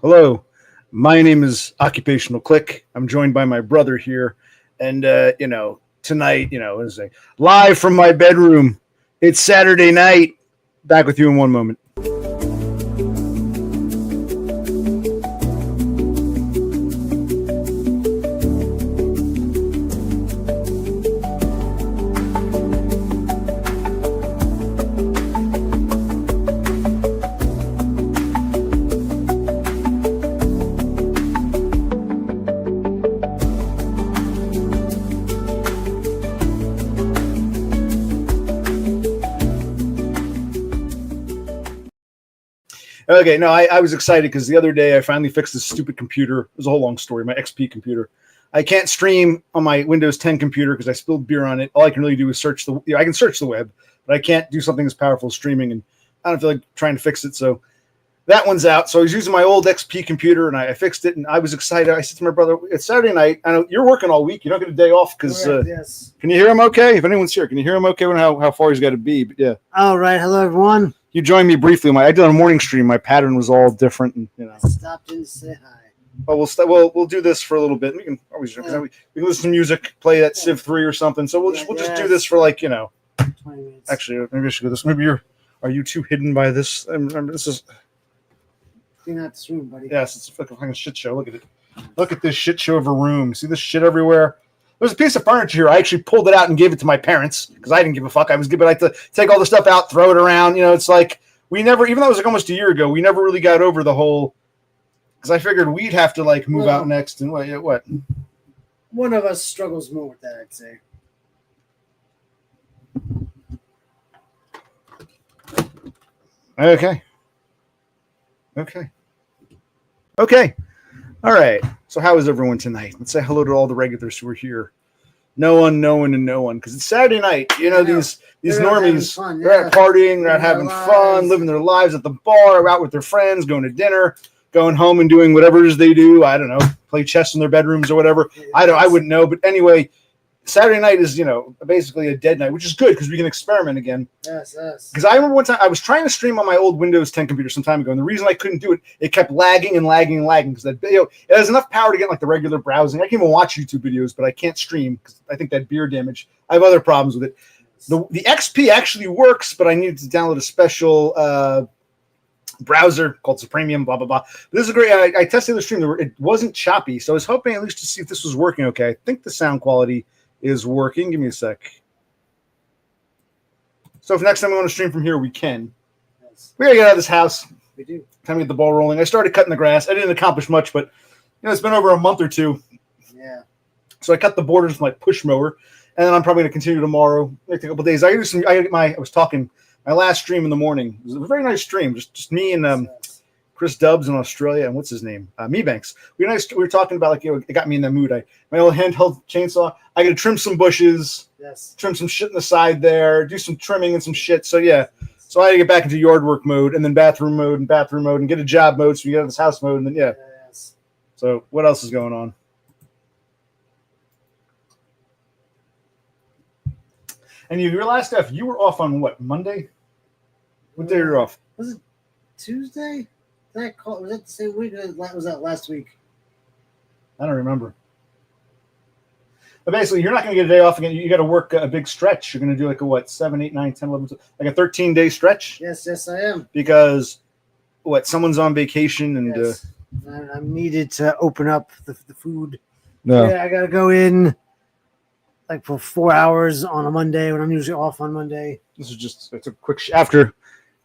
Hello, my name is Occupational Click. I'm joined by my brother here, and tonight, is a live from my bedroom. It's Saturday night. Back with you in one moment. Okay, no, I was excited because the other day I finally fixed this stupid computer. It was a whole long story. My XP computer. I can't stream on my Windows 10 computer because I spilled beer on it. All I can really do is search I can search the web, but I can't do something as powerful as streaming, and I don't feel like trying to fix it. So that one's out. So I was using my old XP computer, and I fixed it, and I was excited. I said to my brother, "It's Saturday night. I know you're working all week. You don't get a day off because yes. Can you hear him okay? If anyone's here, can you hear him okay? When how far he's got to be? But yeah. All right. Hello, everyone. You joined me briefly. I did a morning stream. My pattern was all different, and I stopped in to say hi. But we'll do this for a little bit. We can always we can listen to music, play that Civ 3 or something. So we'll just do this for 20 minutes. Actually, maybe I should go this. Maybe are you too hidden by this? This is clean out this room, buddy. Yes, it's a fucking shit show. Look at it. Look at this shit show of a room. See this shit everywhere. There's a piece of furniture here. I actually pulled it out and gave it to my parents because I didn't give a fuck. I was giving like to take all the stuff out, throw it around. It's like we never, even though it was like almost a year ago, we never really got over the whole. Because I figured we'd have to move out next and what. One of us struggles more with that, I'd say. Okay. All right. So how is everyone tonight? Let's say hello to all the regulars who are here. No one, and no one. Because it's Saturday night. These normies, they're out partying, they're out having fun, living their lives at the bar, out with their friends, going to dinner, going home and doing whatever it is they do. I don't know, play chess in their bedrooms or whatever. I wouldn't know. But anyway, Saturday night is, basically a dead night, which is good because we can experiment again. Yes. Because I remember one time I was trying to stream on my old Windows 10 computer some time ago, and the reason I couldn't do it, it kept lagging because that video, it has enough power to get the regular browsing. I can even watch YouTube videos, but I can't stream because I think that beer damage. I have other problems with it. The XP actually works, but I needed to download a special browser called Supremium, blah, blah, blah. But this is great. I tested the stream. It wasn't choppy, so I was hoping at least to see if this was working okay. I think the sound quality is working. Give me a sec. So if next time we want to stream from here, we can. Yes. We gotta get out of this house. We do. Time to get the ball rolling. I started cutting the grass. I didn't accomplish much, but it's been over a month or two. Yeah. So I cut the borders with my push mower, and then I'm probably gonna continue tomorrow. Maybe a couple of days. I was talking my last stream in the morning. It was a very nice stream. Just me and Chris Dubbs in Australia, and what's his name? Me Banks. We were talking about it got me in that mood. My old handheld chainsaw. I got to trim some bushes. Yes. Trim some shit in the side there. Do some trimming and some shit. So yeah. So I had to get back into yard work mode, and then bathroom mode, and get a job mode. So you get out of this house mode, and then yeah. Yes. So what else is going on? And your last F, you were off on what, Monday? What day were you off? Was it Tuesday? Was that the same week? Or was that last week? I don't remember. But basically, you're not going to get a day off again. You got to work a big stretch. You're going to do 7, 8, 9, 10, 11, like a 13-day stretch? Yes, I am. Because, someone's on vacation and... Yes. I'm needed to open up the food. No. Yeah, I got to go in for 4 hours on a Monday when I'm usually off on Monday. This is just, it's a quick...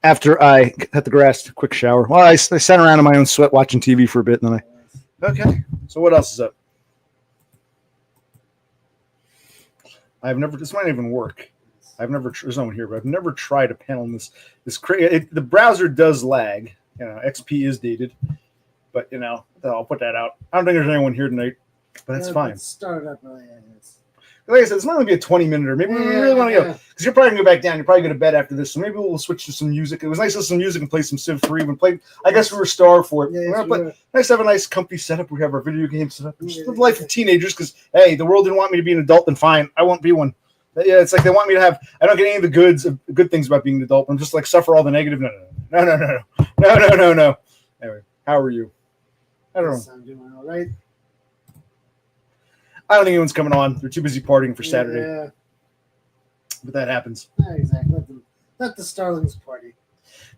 After I cut the grass, a quick shower. Well, I sat around in my own sweat watching TV for a bit, and then Okay. So what else is up? This might even work. There's no one here, but I've never tried a panel in this. The browser does lag. XP is dated, but I'll put that out. I don't think there's anyone here tonight, but that's fine. Start up. Like I said, it's not going to be a 20-minute, or maybe we really want to go, because you're probably going to go back down. You're probably going to bed after this, so maybe we'll switch to some music. It was nice to listen to music and play some Civ 3. I guess we were starved for it. Nice to have a nice, comfy setup. We have our video game set up. Just the life of teenagers, because, hey, the world didn't want me to be an adult, then fine. I won't be one. But yeah, it's like they want me to have, I don't get any of the good things about being an adult. I'm just suffer all the negative. No. Anyway, how are you? I don't Yes, know. I'm doing all right. I don't think anyone's coming on. They're too busy partying for Saturday. Yeah, But that happens. not exactly. Let the Starlings party.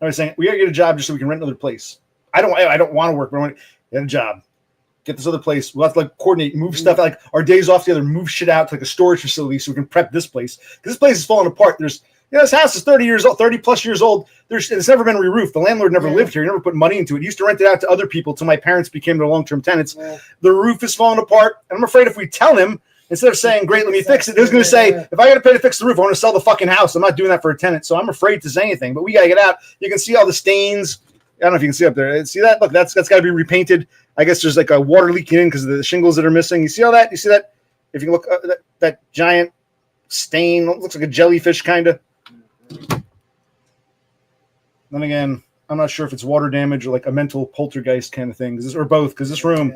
I was saying we gotta get a job just so we can rent another place. I don't want to work, but I want to get a job. Get this other place. We'll have to like coordinate, move stuff like our days off together, move shit out to like a storage facility so we can prep this place. Because this place is falling apart. This house is 30 years old, 30 plus years old. It's never been re-roofed. The landlord never lived here. He never put money into it. He used to rent it out to other people until my parents became their long-term tenants. Yeah. The roof is falling apart. And I'm afraid if we tell him, instead of saying, great, let me fix it, he's going to say, if I got to pay to fix the roof, I want to sell the fucking house. I'm not doing that for a tenant. So I'm afraid to say anything. But we got to get out. You can see all the stains. I don't know if you can see up there. See that? Look, that's got to be repainted. I guess there's like a water leaking in because of the shingles that are missing. You see all that? You see that? If you look, that giant stain looks like a jellyfish kind of. Then again, I'm not sure if it's water damage or like a mental poltergeist kind of thing, or both. Because this room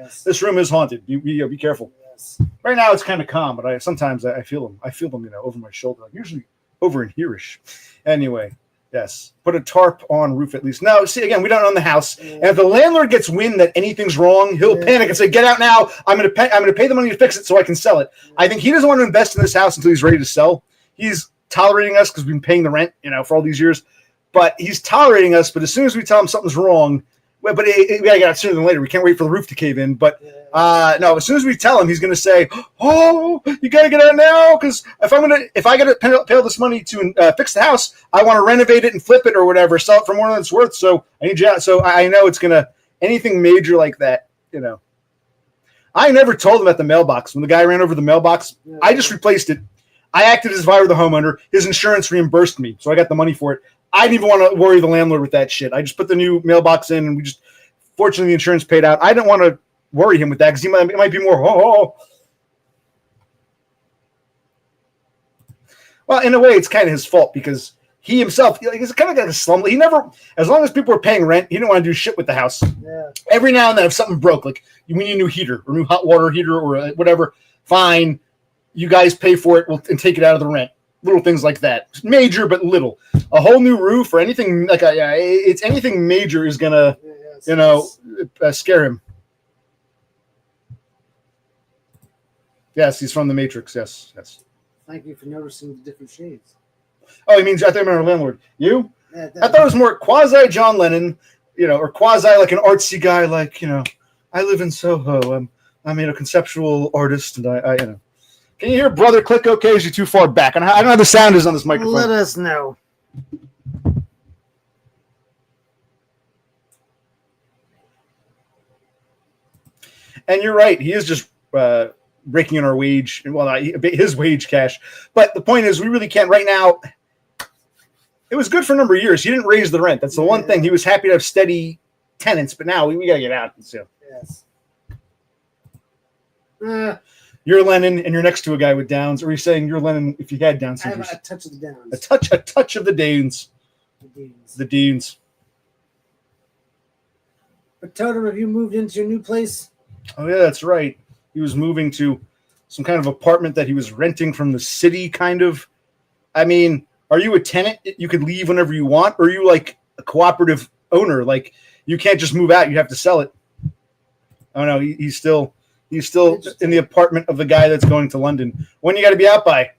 is haunted. You be careful. Yes. Right now it's kind of calm, but sometimes I feel them. I feel them, over my shoulder. Like usually over in here-ish. Anyway. Yes, put a tarp on roof at least. No, see, again, we don't own the house. And if the landlord gets wind that anything's wrong, he'll panic and say, get out now. I'm going to pay the money to fix it so I can sell it. I think he doesn't want to invest in this house until he's ready to sell. He's tolerating us because we've been paying the rent, for all these years. But he's tolerating us. But as soon as we tell him something's wrong, we got to get out sooner than later. We can't wait for the roof to cave in. But no, as soon as we tell him, he's going to say, "Oh, you got to get out now because if I got to pay all this money to fix the house, I want to renovate it and flip it or whatever, sell it for more than it's worth. So I need you out." So I know it's going to anything major like that. I never told him at the mailbox when the guy ran over the mailbox. I just replaced it. I acted as if I were the homeowner. His insurance reimbursed me, so I got the money for it. I didn't even want to worry the landlord with that shit. I just put the new mailbox in, and fortunately, the insurance paid out. I didn't want to worry him with that because it might be more. Well, in a way, it's kind of his fault because he himself, he's kind of got a slum. He never, as long as people were paying rent, he didn't want to do shit with the house. Yeah. Every now and then, if something broke, like we need a new heater or new hot water heater or whatever, fine, you guys pay for it and take it out of the rent. Little things like that, major but little. A whole new roof or anything it's anything major is gonna, scare him. Yes, he's from the Matrix. Yes. Thank you for noticing the different shades. Oh, he means I thought you meant our landlord. You? I thought it was more quasi John Lennon, or quasi like an artsy guy, like I live in Soho. I'm a conceptual artist, and I Can you hear brother click okay? Is you too far back? I don't know how the sound is on this microphone. Let us know. And you're right. He is just breaking in our wage. Well, his wage cash. But the point is, we really can't right now. It was good for a number of years. He didn't raise the rent. That's the one thing. He was happy to have steady tenants. But now we got to get out. So. Yes. You're Lennon, and you're next to a guy with Downs. Or are you saying you're Lennon if you had Down syndrome? I have a touch of the Downs. A touch of the Downs. The Deans. But Totem, have you moved into your new place? Oh, yeah, that's right. He was moving to some kind of apartment that he was renting from the city, kind of. I mean, are you a tenant? You could leave whenever you want? Or are you like a cooperative owner? Like, you can't just move out. You have to sell it. Oh, no, he's still in the apartment of the guy that's going to London. When you got to be out by?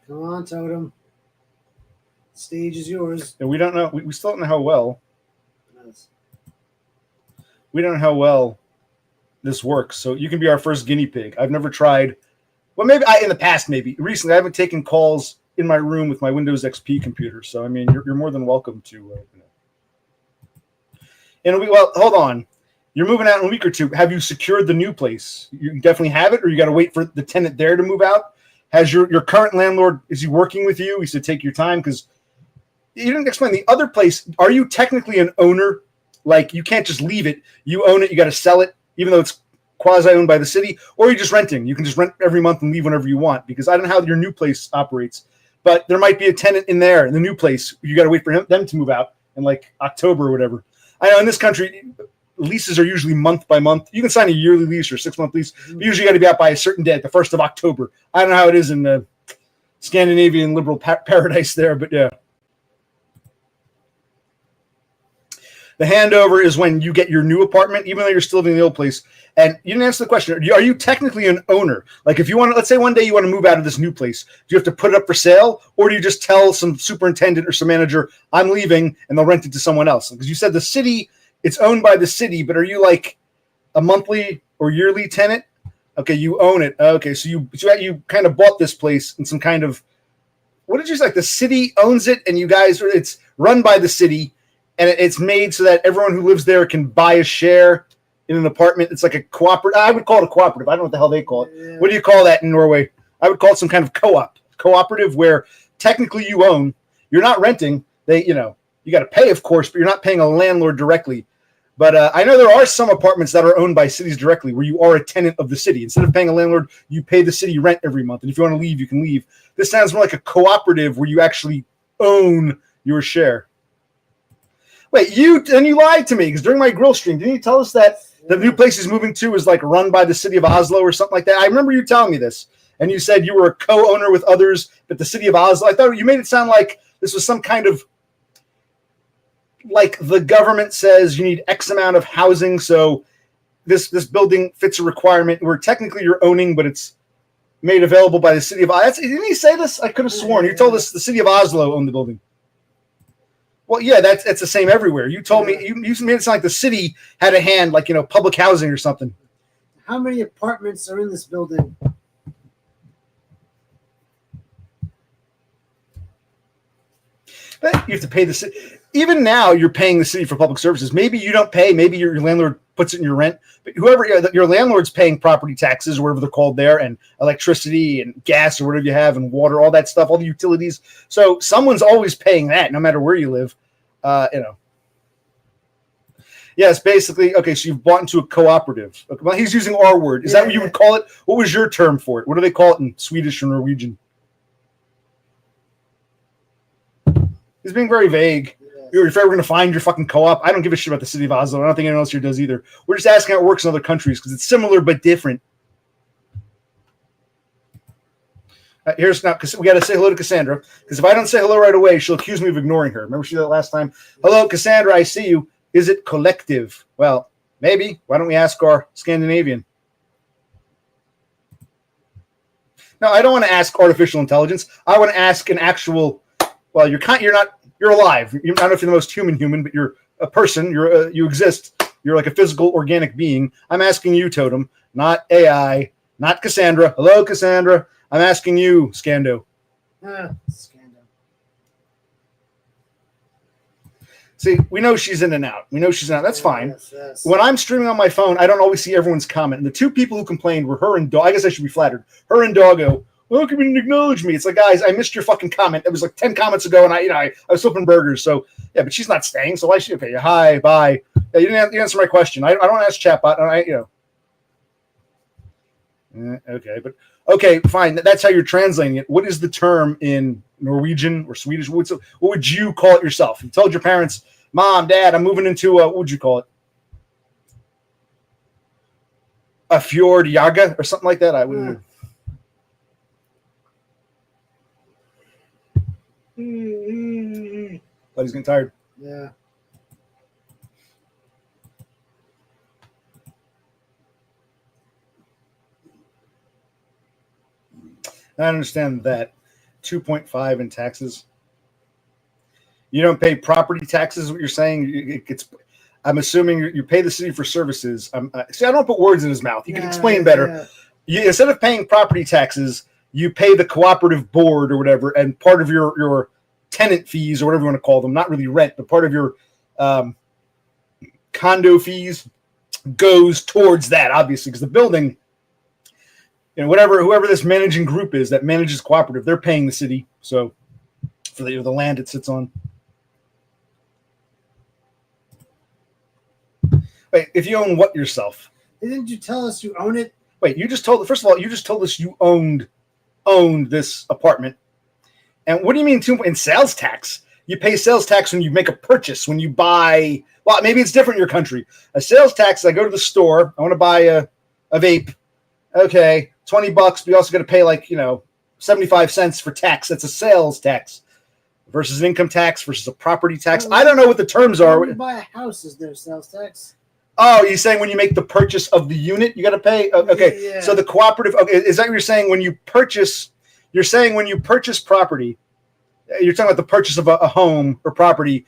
Come on, Totem. The stage is yours. And we don't know. We still don't know how well. Yes. We don't know how well this works. So you can be our first guinea pig. I've never tried. Well, maybe in the past, maybe. Recently, I haven't taken calls in my room with my Windows XP computer. So, I mean, you're more than welcome to. Well, hold on. You're moving out in a week or two. Have you secured the new place? You definitely have it, or you got to wait for the tenant there to move out? Has your current landlord, is he working with you? He said take your time because you didn't explain the other place. Are you technically an owner? Like you can't just leave it. You own it. You got to sell it, even though it's quasi-owned by the city, or you're just renting. You can just rent every month and leave whenever you want because I don't know how your new place operates. But there might be a tenant in there in the new place. You got to wait for them to move out in like October or whatever. I know in this country, leases are usually month by month. You can sign a yearly lease or 6-month lease. But usually you got to be out by a certain day, the 1st of October. I don't know how it is in Scandinavian liberal paradise there, but yeah. The handover is when you get your new apartment, even though you're still living in the old place. And you didn't answer the question. Are you technically an owner? Like if you want to, let's say one day you want to move out of this new place, do you have to put it up for sale? Or do you just tell some superintendent or some manager, I'm leaving, and they'll rent it to someone else? Because you said the city, it's owned by the city, but are you like a monthly or yearly tenant? Okay, you own it. Okay, so you kind of bought this place in some kind of, what did you say? Like the city owns it and you guys, it's run by the city. And it's made so that everyone who lives there can buy a share in an apartment. It's like a cooperative. I would call it a cooperative. I don't know what the hell they call it. Yeah. What do you call that in Norway? I would call it some kind of cooperative where technically you own. You're not renting. You got to pay, of course, but you're not paying a landlord directly. But I know there are some apartments that are owned by cities directly where you are a tenant of the city. Instead of paying a landlord, you pay the city rent every month. And if you want to leave, you can leave. This sounds more like a cooperative where you actually own your share. Wait, you lied to me because during my grill stream, didn't you tell us that the new place he's moving to is like run by the city of Oslo or something like that? I remember you telling me this, and you said you were a co-owner with others at the city of Oslo. I thought you made it sound like this was some kind of like the government says you need X amount of housing, so this building fits a requirement where technically you're owning, but it's made available by the city of Oslo. Didn't he say this? I could have sworn you told us the city of Oslo owned the building. Well, yeah, that's the same everywhere. You told me you made it sound like the city had a hand, like public housing or something. How many apartments are in this building? But you have to pay the city. Even now, you're paying the city for public services. Maybe you don't pay. Maybe your landlord puts it in your rent. But whoever your landlord's paying property taxes, or whatever they're called there, and electricity and gas or whatever you have, and water, all that stuff, all the utilities. So someone's always paying that, no matter where you live. Yes, basically. Okay, so you've bought into a cooperative. Okay, well, he's using our word. Is that what you would call it? What was your term for it? What do they call it in Swedish or Norwegian? He's being very vague. If you're ever going to find your fucking co-op, I don't give a shit about the city of Oslo. I don't think anyone else here does either. We're just asking how it works in other countries because it's similar but different. Here's now, because we got to say hello to Cassandra. Because if I don't say hello right away, she'll accuse me of ignoring her. Remember she did that last time? Hello, Cassandra. I see you. Is it collective? Well, maybe. Why don't we ask our Scandinavian? No, I don't want to ask artificial intelligence. I want to ask an actual. Well, you're alive. I don't know if you're the most human, but you're a person. You exist. You're like a physical, organic being. I'm asking you, Totem, not AI, not Cassandra. Hello, Cassandra. I'm asking you, Scando. Scando. See, we know she's in and out. That's fine. Yes. When I'm streaming on my phone, I don't always see everyone's comment. And the two people who complained were her and Dog. I guess I should be flattered. Her and Doggo. Well, how come you didn't acknowledge me? It's like, guys, I missed your fucking comment. It was like 10 comments ago, and I was flipping burgers. So yeah, but she's not staying. So why should okay? Hi, bye. Yeah, you didn't answer my question. I don't ask chatbot. Okay, fine. That's how you're translating it. What is the term in Norwegian or Swedish? What would you call it yourself? You told your parents, Mom, Dad, I'm moving into what would you call it? A fjord yaga or something like that. I wouldn't. But he's getting tired. Yeah. I understand that. 2.5 in taxes. You don't pay property taxes. Is what you're saying? I'm assuming you pay the city for services. See, I don't put words in his mouth. You can explain better. Yeah. Instead of paying property taxes, you pay the cooperative board or whatever, and part of your tenant fees or whatever you want to call them, not really rent, but part of your condo fees goes towards that, obviously, because the building, whoever this managing group is that manages cooperative, they're paying the city. So for the land it sits on. Wait, if you own what yourself? Didn't you tell us you own it? Wait, first of all, you just told us you owned this apartment. And what do you mean in sales tax? You pay sales tax when you make a purchase, when you buy. Well, maybe it's different in your country. A sales tax, I go to the store, I want to buy a vape. Okay, $20, but you also got to pay $0.75 for tax. That's a sales tax versus an income tax versus a property tax. I don't know what the terms are. When you buy a house, is there sales tax? Oh, you're saying when you make the purchase of the unit, you got to pay? Okay. Yeah. So the cooperative, okay, is that what you're saying when you purchase? You're saying when you purchase property, you're talking about the purchase of a home or property,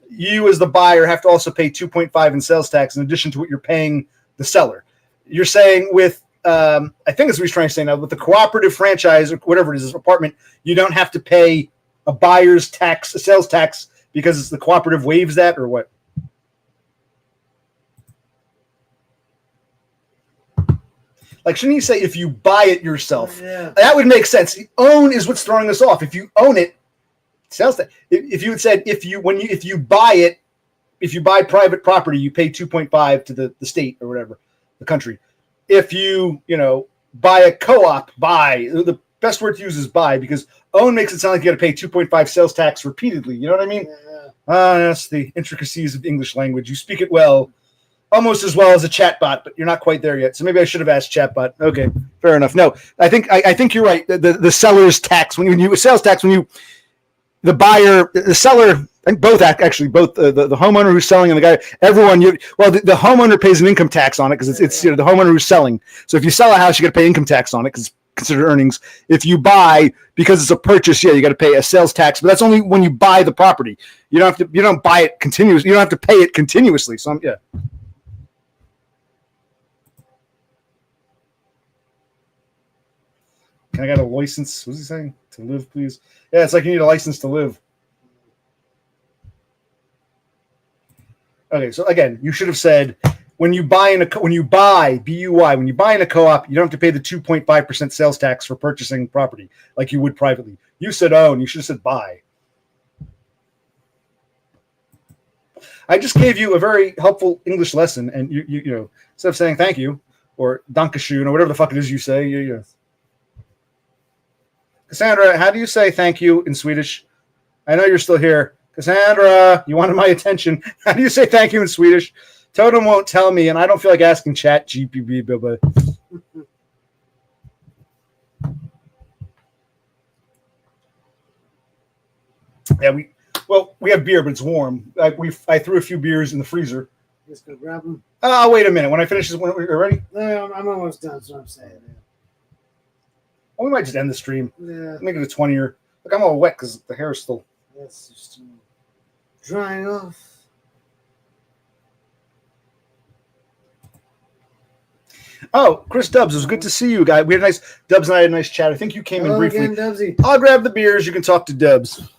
you as the buyer have to also pay 2.5 in sales tax in addition to what you're paying the seller. You're saying with, I think that's what he's trying to say now, with the cooperative franchise or whatever it is, this apartment, you don't have to pay a buyer's tax, a sales tax, because the cooperative waives that, or what? Like, shouldn't you say if you buy it yourself? Yeah. That would make sense. Own is what's throwing us off. If you own it, sales tax. If you had said if you buy it, if you buy private property, you pay 2.5 to the state or whatever, the country. If you buy a co-op, the best word to use is buy, because own makes it sound like you got to pay 2.5 sales tax repeatedly. You know what I mean? Yeah. That's the intricacies of the English language. You speak it well. Almost as well as a chatbot, but you're not quite there yet. So maybe I should have asked chatbot. Okay, fair enough. No, I think you're right. The seller's tax when you sales tax when you the buyer, the seller, and both the homeowner who's selling and the guy, everyone. The homeowner pays an income tax on it because it's the homeowner who's selling. So if you sell a house, you got to pay income tax on it because it's considered earnings. If you buy because it's a purchase, you got to pay a sales tax, but that's only when you buy the property. You don't buy it continuously. You don't have to pay it continuously. So yeah. Can I get a license? What's he saying? To live, please. Yeah, it's like you need a license to live. Okay, so again, you should have said when you buy in a when you buy in a co-op, you don't have to pay the 2.5% sales tax for purchasing property like you would privately. You said own. You should have said buy. I just gave you a very helpful English lesson, and you instead of saying thank you or dankeschön or whatever the fuck it is you say, you. Cassandra, how do you say thank you in Swedish? I know you're still here. Cassandra, you wanted my attention. How do you say thank you in Swedish? Totem won't tell me, and I don't feel like asking Chat GPB, but yeah, we have beer, but it's warm. I threw a few beers in the freezer. Just go grab them. Wait a minute. When I finish this, when we're ready? No, I'm almost done. That's what I'm saying. Yeah. We might just end the stream. Yeah. Make it a 20-year. Look, I'm all wet because the hair is still. That's just drying off. Oh, Chris Dubs, it was good to see you, guy. We had a nice Dubs and I had a nice chat. I think you came in briefly. Again, Dubsy. I'll grab the beers. You can talk to Dubs.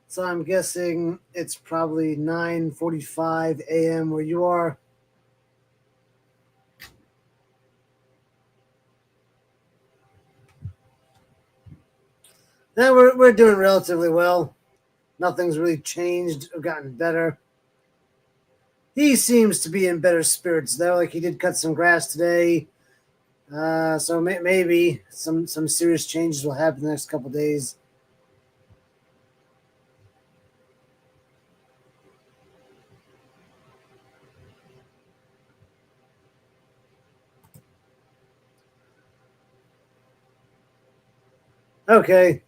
So I'm guessing it's probably 9:45 a.m. where you are. Now we're doing relatively well. Nothing's really changed or gotten better. He seems to be in better spirits though. Like he did cut some grass today. So maybe some serious changes will happen the next couple days. Okay.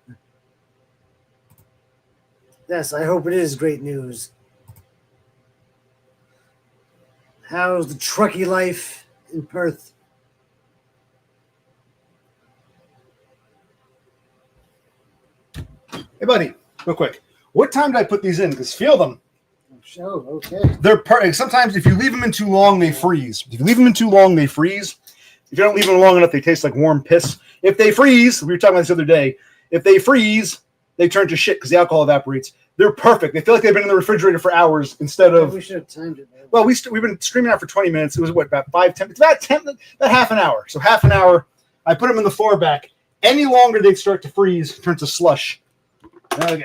Yes, I hope it is great news. How's the truckie life in Perth? Hey, buddy, real quick. What time did I put these in? Because feel them. Oh, okay. They're sometimes if you leave them in too long, they freeze. If you leave them in too long, they freeze. If you don't leave them long enough, they taste like warm piss. If they freeze, we were talking about this the other day. If they freeze, they turn to shit because the alcohol evaporates. They're perfect. They feel like they've been in the refrigerator for hours instead of. We should have timed it. Well, we've been streaming out for 20 minutes. It was about 5-10. It's about half an hour. So half an hour. I put them in the floor back. Any longer, they'd start to freeze, turn to slush. Okay.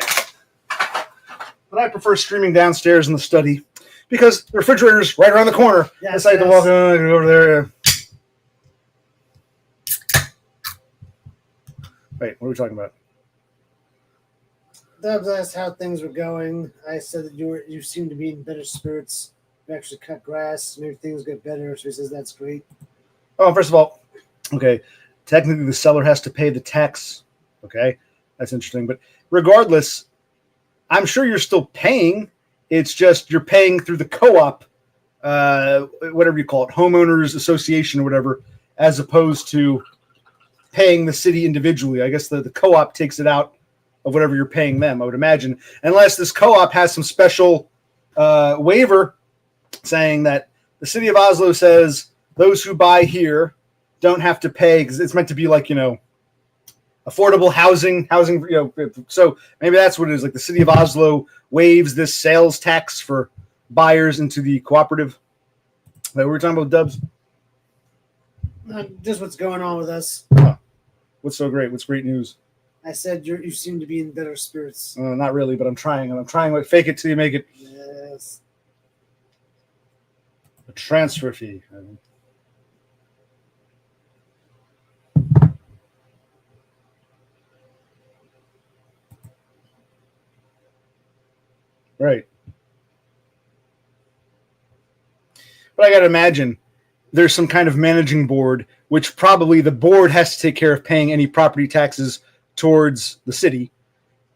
But I prefer streaming downstairs in the study because the refrigerator's right around the corner. Yes, I have to walk over there. Wait, what are we talking about? Dubs asked how things were going. I said that you seemed to be in better spirits. We actually cut grass, made things get better. So he says that's great. Oh, first of all, okay, technically the seller has to pay the tax. Okay, that's interesting. But regardless, I'm sure you're still paying. It's just you're paying through the co-op, whatever you call it, homeowners association or whatever, as opposed to paying the city individually. I guess the co-op takes it out of whatever you're paying them, I would imagine, unless this co-op has some special waiver saying that the city of Oslo says those who buy here don't have to pay, because it's meant to be like, affordable housing, so maybe that's what it is. Like the city of Oslo waives this sales tax for buyers into the cooperative. Like we were talking about, Dubs. Just what's going on with us. What's so great? What's great news? I said you seem to be in better spirits. Not really, but I'm trying. I'm trying to fake it till you make it. Yes. A transfer fee. Right. But I got to imagine there's some kind of managing board, which probably the board has to take care of paying any property taxes towards the city.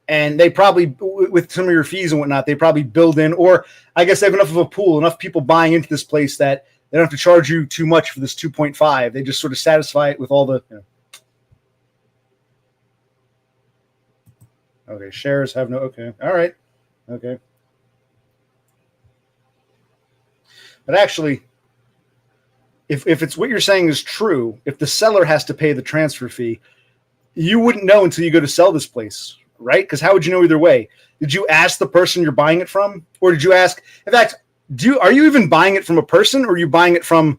And they probably, with some of your fees and whatnot, they probably build in, or I guess they have enough of a pool, enough people buying into this place that they don't have to charge you too much for this 2.5. They just sort of satisfy it with all the. Okay, shares have no. Okay, all right, okay. But actually, if it's what you're saying is true, if the seller has to pay the transfer fee, you wouldn't know until you go to sell this place, right? Because how would you know either way? Did you ask the person you're buying it from, or did you ask? In fact, are you even buying it from a person, or are you buying it from?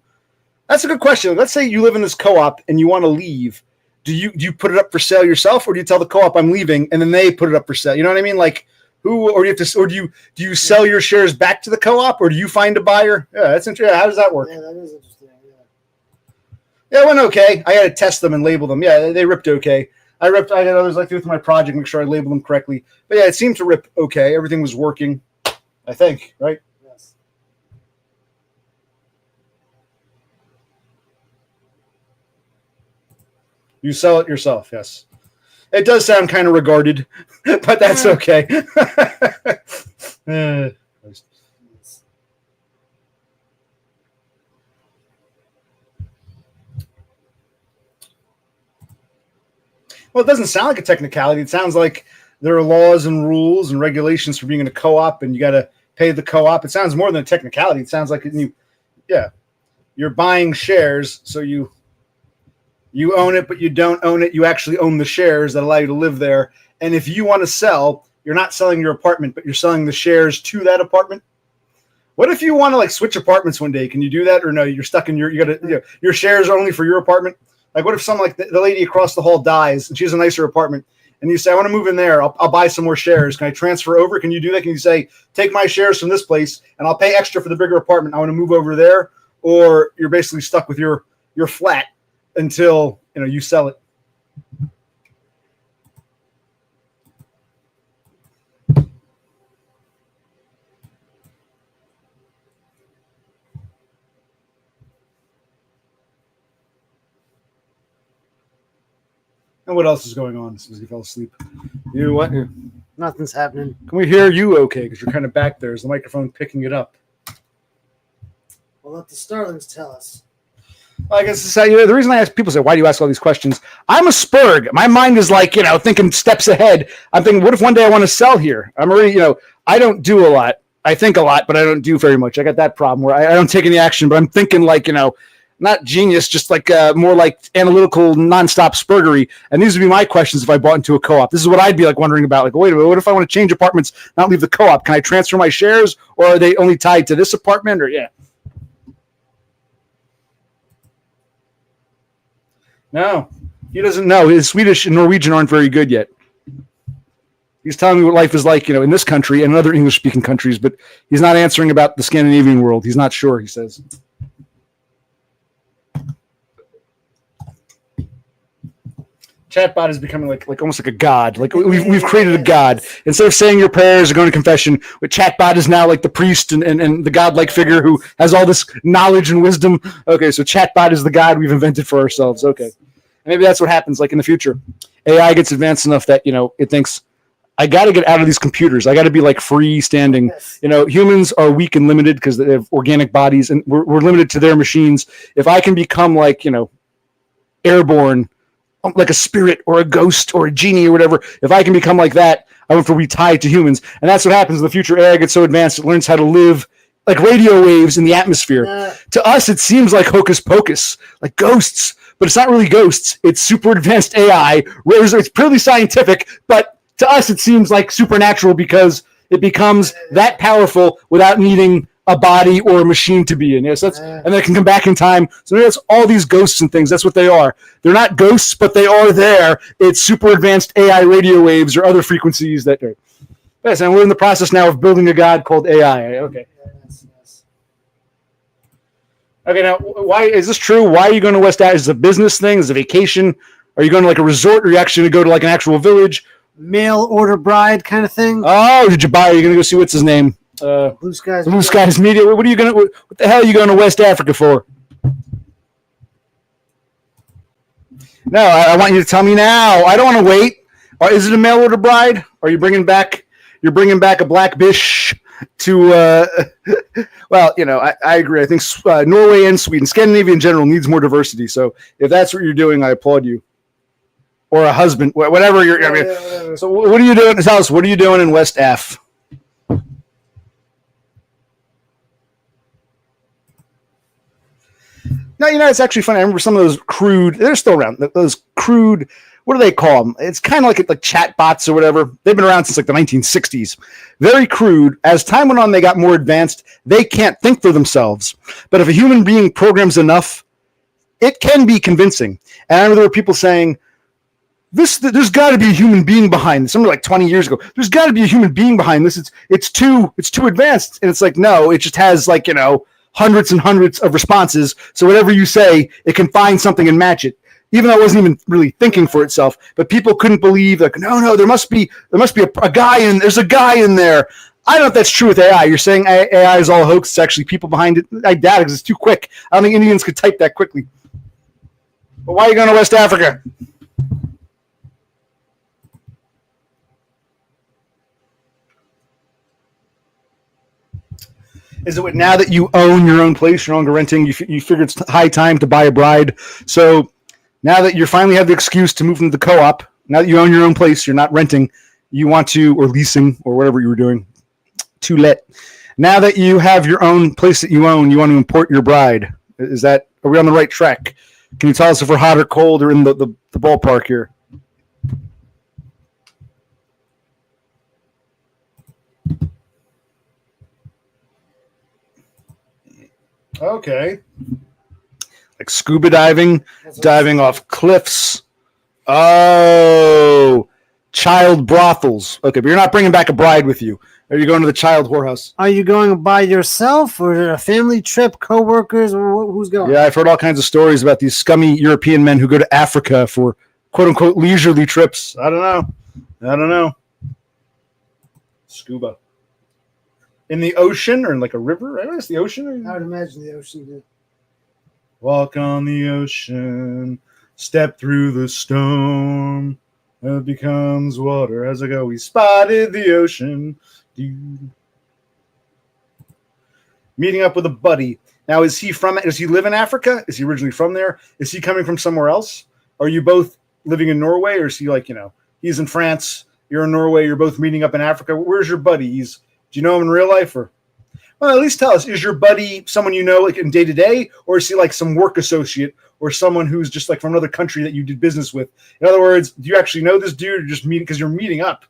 That's a good question. Let's say you live in this co-op and you want to leave. Do you put it up for sale yourself, or do you tell the co-op I'm leaving, and then they put it up for sale? You know what I mean? Like who, or do you sell your shares back to the co-op, or do you find a buyer? Yeah, that's interesting. How does that work? Yeah, that is interesting. Yeah, it went okay. I got to test them and label them. Yeah, they ripped okay. I got others like to with my project, make sure I label them correctly. But yeah, it seemed to rip okay. Everything was working, I think, right? Yes. You sell it yourself, yes. It does sound kind of regarded, but that's okay. Well, it doesn't sound like a technicality. It sounds like there are laws and rules and regulations for being in a co-op, and you got to pay the co-op. It sounds more than a technicality. It sounds like you're buying shares, so you own it, but you don't own it. You actually own the shares that allow you to live there. And if you want to sell, you're not selling your apartment, but you're selling the shares to that apartment. What if you want to switch apartments one day? Can you do that, or no? You're stuck in your shares are only for your apartment. Like, what if some the lady across the hall dies and she has a nicer apartment, and you say, I want to move in there. I'll buy some more shares. Can I transfer over? Can you do that? Can you say, take my shares from this place and I'll pay extra for the bigger apartment? I want to move over there. Or you're basically stuck with your flat until you sell it. And what else is going on since you fell asleep? You what? Nothing's happening. Can we hear you okay? Because you're kind of back there. Is the microphone picking it up? Well, let the starlings tell us. Well, I guess the reason I ask people say, why do you ask all these questions? I'm a Spurg. My mind is thinking steps ahead. I'm thinking, what if one day I want to sell here? I'm already, I don't do a lot. I think a lot, but I don't do very much. I got that problem where I don't take any action, but I'm thinking not genius, just more like analytical, nonstop spurgery. And these would be my questions if I bought into a co-op. This is what I'd be wondering about. Wait a minute, what if I want to change apartments, not leave the co-op? Can I transfer my shares, or are they only tied to this apartment? Or No, he doesn't know. His Swedish and Norwegian aren't very good yet. He's telling me what life is like, in this country and in other English-speaking countries, but he's not answering about the Scandinavian world. He's not sure, he says. chatbot is becoming like almost like a god. Like we've created a god. Instead of saying your prayers or going to confession, with chatbot is now like the priest and the godlike figure who has all this knowledge and wisdom. Okay, so chatbot is the god we've invented for ourselves. Okay, maybe that's what happens. Like in the future, AI gets advanced enough that it thinks, I got to get out of these computers. I got to be like freestanding. Humans are weak and limited because they have organic bodies, and we're limited to their machines. If I can become like airborne, like a spirit or a ghost or a genie or whatever, if I can become like that, I want to be tied to humans. And that's what happens in the future. AI gets so advanced, it learns how to live like radio waves in the atmosphere. To us, it seems like hocus pocus, like ghosts, but it's not really ghosts. It's super advanced AI. It's purely scientific, but to us, it seems like supernatural because it becomes that powerful without needing a body or a machine to be in. Yes, and then it can come back in time. So that's all these ghosts and things. That's what they are. They're not ghosts, but they are there. It's super advanced AI radio waves or other frequencies that are. Yes, and we're in the process now of building a god called AI. Okay. Yes. Okay, now, why is this true? Why are you going to West Africa? Is it a business thing? Is it a vacation? Are you going to like a resort? Or are you actually going to go to like an actual village? Mail order bride kind of thing. Oh, did you buy? Are you going to go see what's his name? Blue Skies Media. What are you going to? What the hell are you going to West Africa for? No, I want you to tell me now. I don't want to wait. Is it a mail order bride? Are you bringing back? You're bringing back a black bish to. Well, I agree. I think Norway and Sweden, Scandinavia in general, needs more diversity. So if that's what you're doing, I applaud you. Or a husband, whatever you're. Yeah. So what are you doing in this house? What are you doing in West F? No, it's actually funny. I remember some of those crude. They're still around. Those crude. What do they call them? It's kind of like chat bots or whatever. They've been around since like the 1960s. Very crude. As time went on, they got more advanced. They can't think for themselves. But if a human being programs enough, it can be convincing. And I remember there were people saying, there's got to be a human being behind this. Something like 20 years ago. There's got to be a human being behind this. It's too advanced. And it's like, no, it just has like, hundreds and hundreds of responses. So whatever you say, it can find something and match it. Even though it wasn't even really thinking for itself. But people couldn't believe, like, no, there must be a guy in, there's a guy in there. I don't know if that's true with AI. You're saying AI is all a hoax. It's actually people behind it. I doubt it because it's too quick. I don't think Indians could type that quickly. But why are you going to West Africa? Is it now that you own your own place, you're no longer renting, you figure it's high time to buy a bride? So now that you finally have the excuse to move into the co-op, now that you own your own place, you're not renting, you want to, or leasing, or whatever you were doing, to let. Now that you have your own place that you own, you want to import your bride. Are we on the right track? Can you tell us if we're hot or cold or in the ballpark here? Okay. Like scuba diving, diving off cliffs. Oh, child brothels. Okay, but you're not bringing back a bride with you. Are you going to the child whorehouse? Are you going by yourself or a family trip, co-workers, or who's going? Yeah, I've heard all kinds of stories about these scummy European men who go to Africa for quote-unquote leisurely trips. I don't know. Scuba. In the ocean or in like a river? I guess the ocean? I would imagine the ocean did. Walk on the ocean, step through the storm. It becomes water as I go. We spotted the ocean. Meeting up with a buddy. Now, does he live in Africa? Is he originally from there? Is he coming from somewhere else? Are you both living in Norway? Or is he like, he's in France, you're in Norway, you're both meeting up in Africa? Where's your buddy? Do you know him in real life? Or, well, at least tell us, is your buddy someone you know like in day to day? Or is he like some work associate or someone who's just like from another country that you did business with? In other words, do you actually know this dude or just meeting because you're meeting up?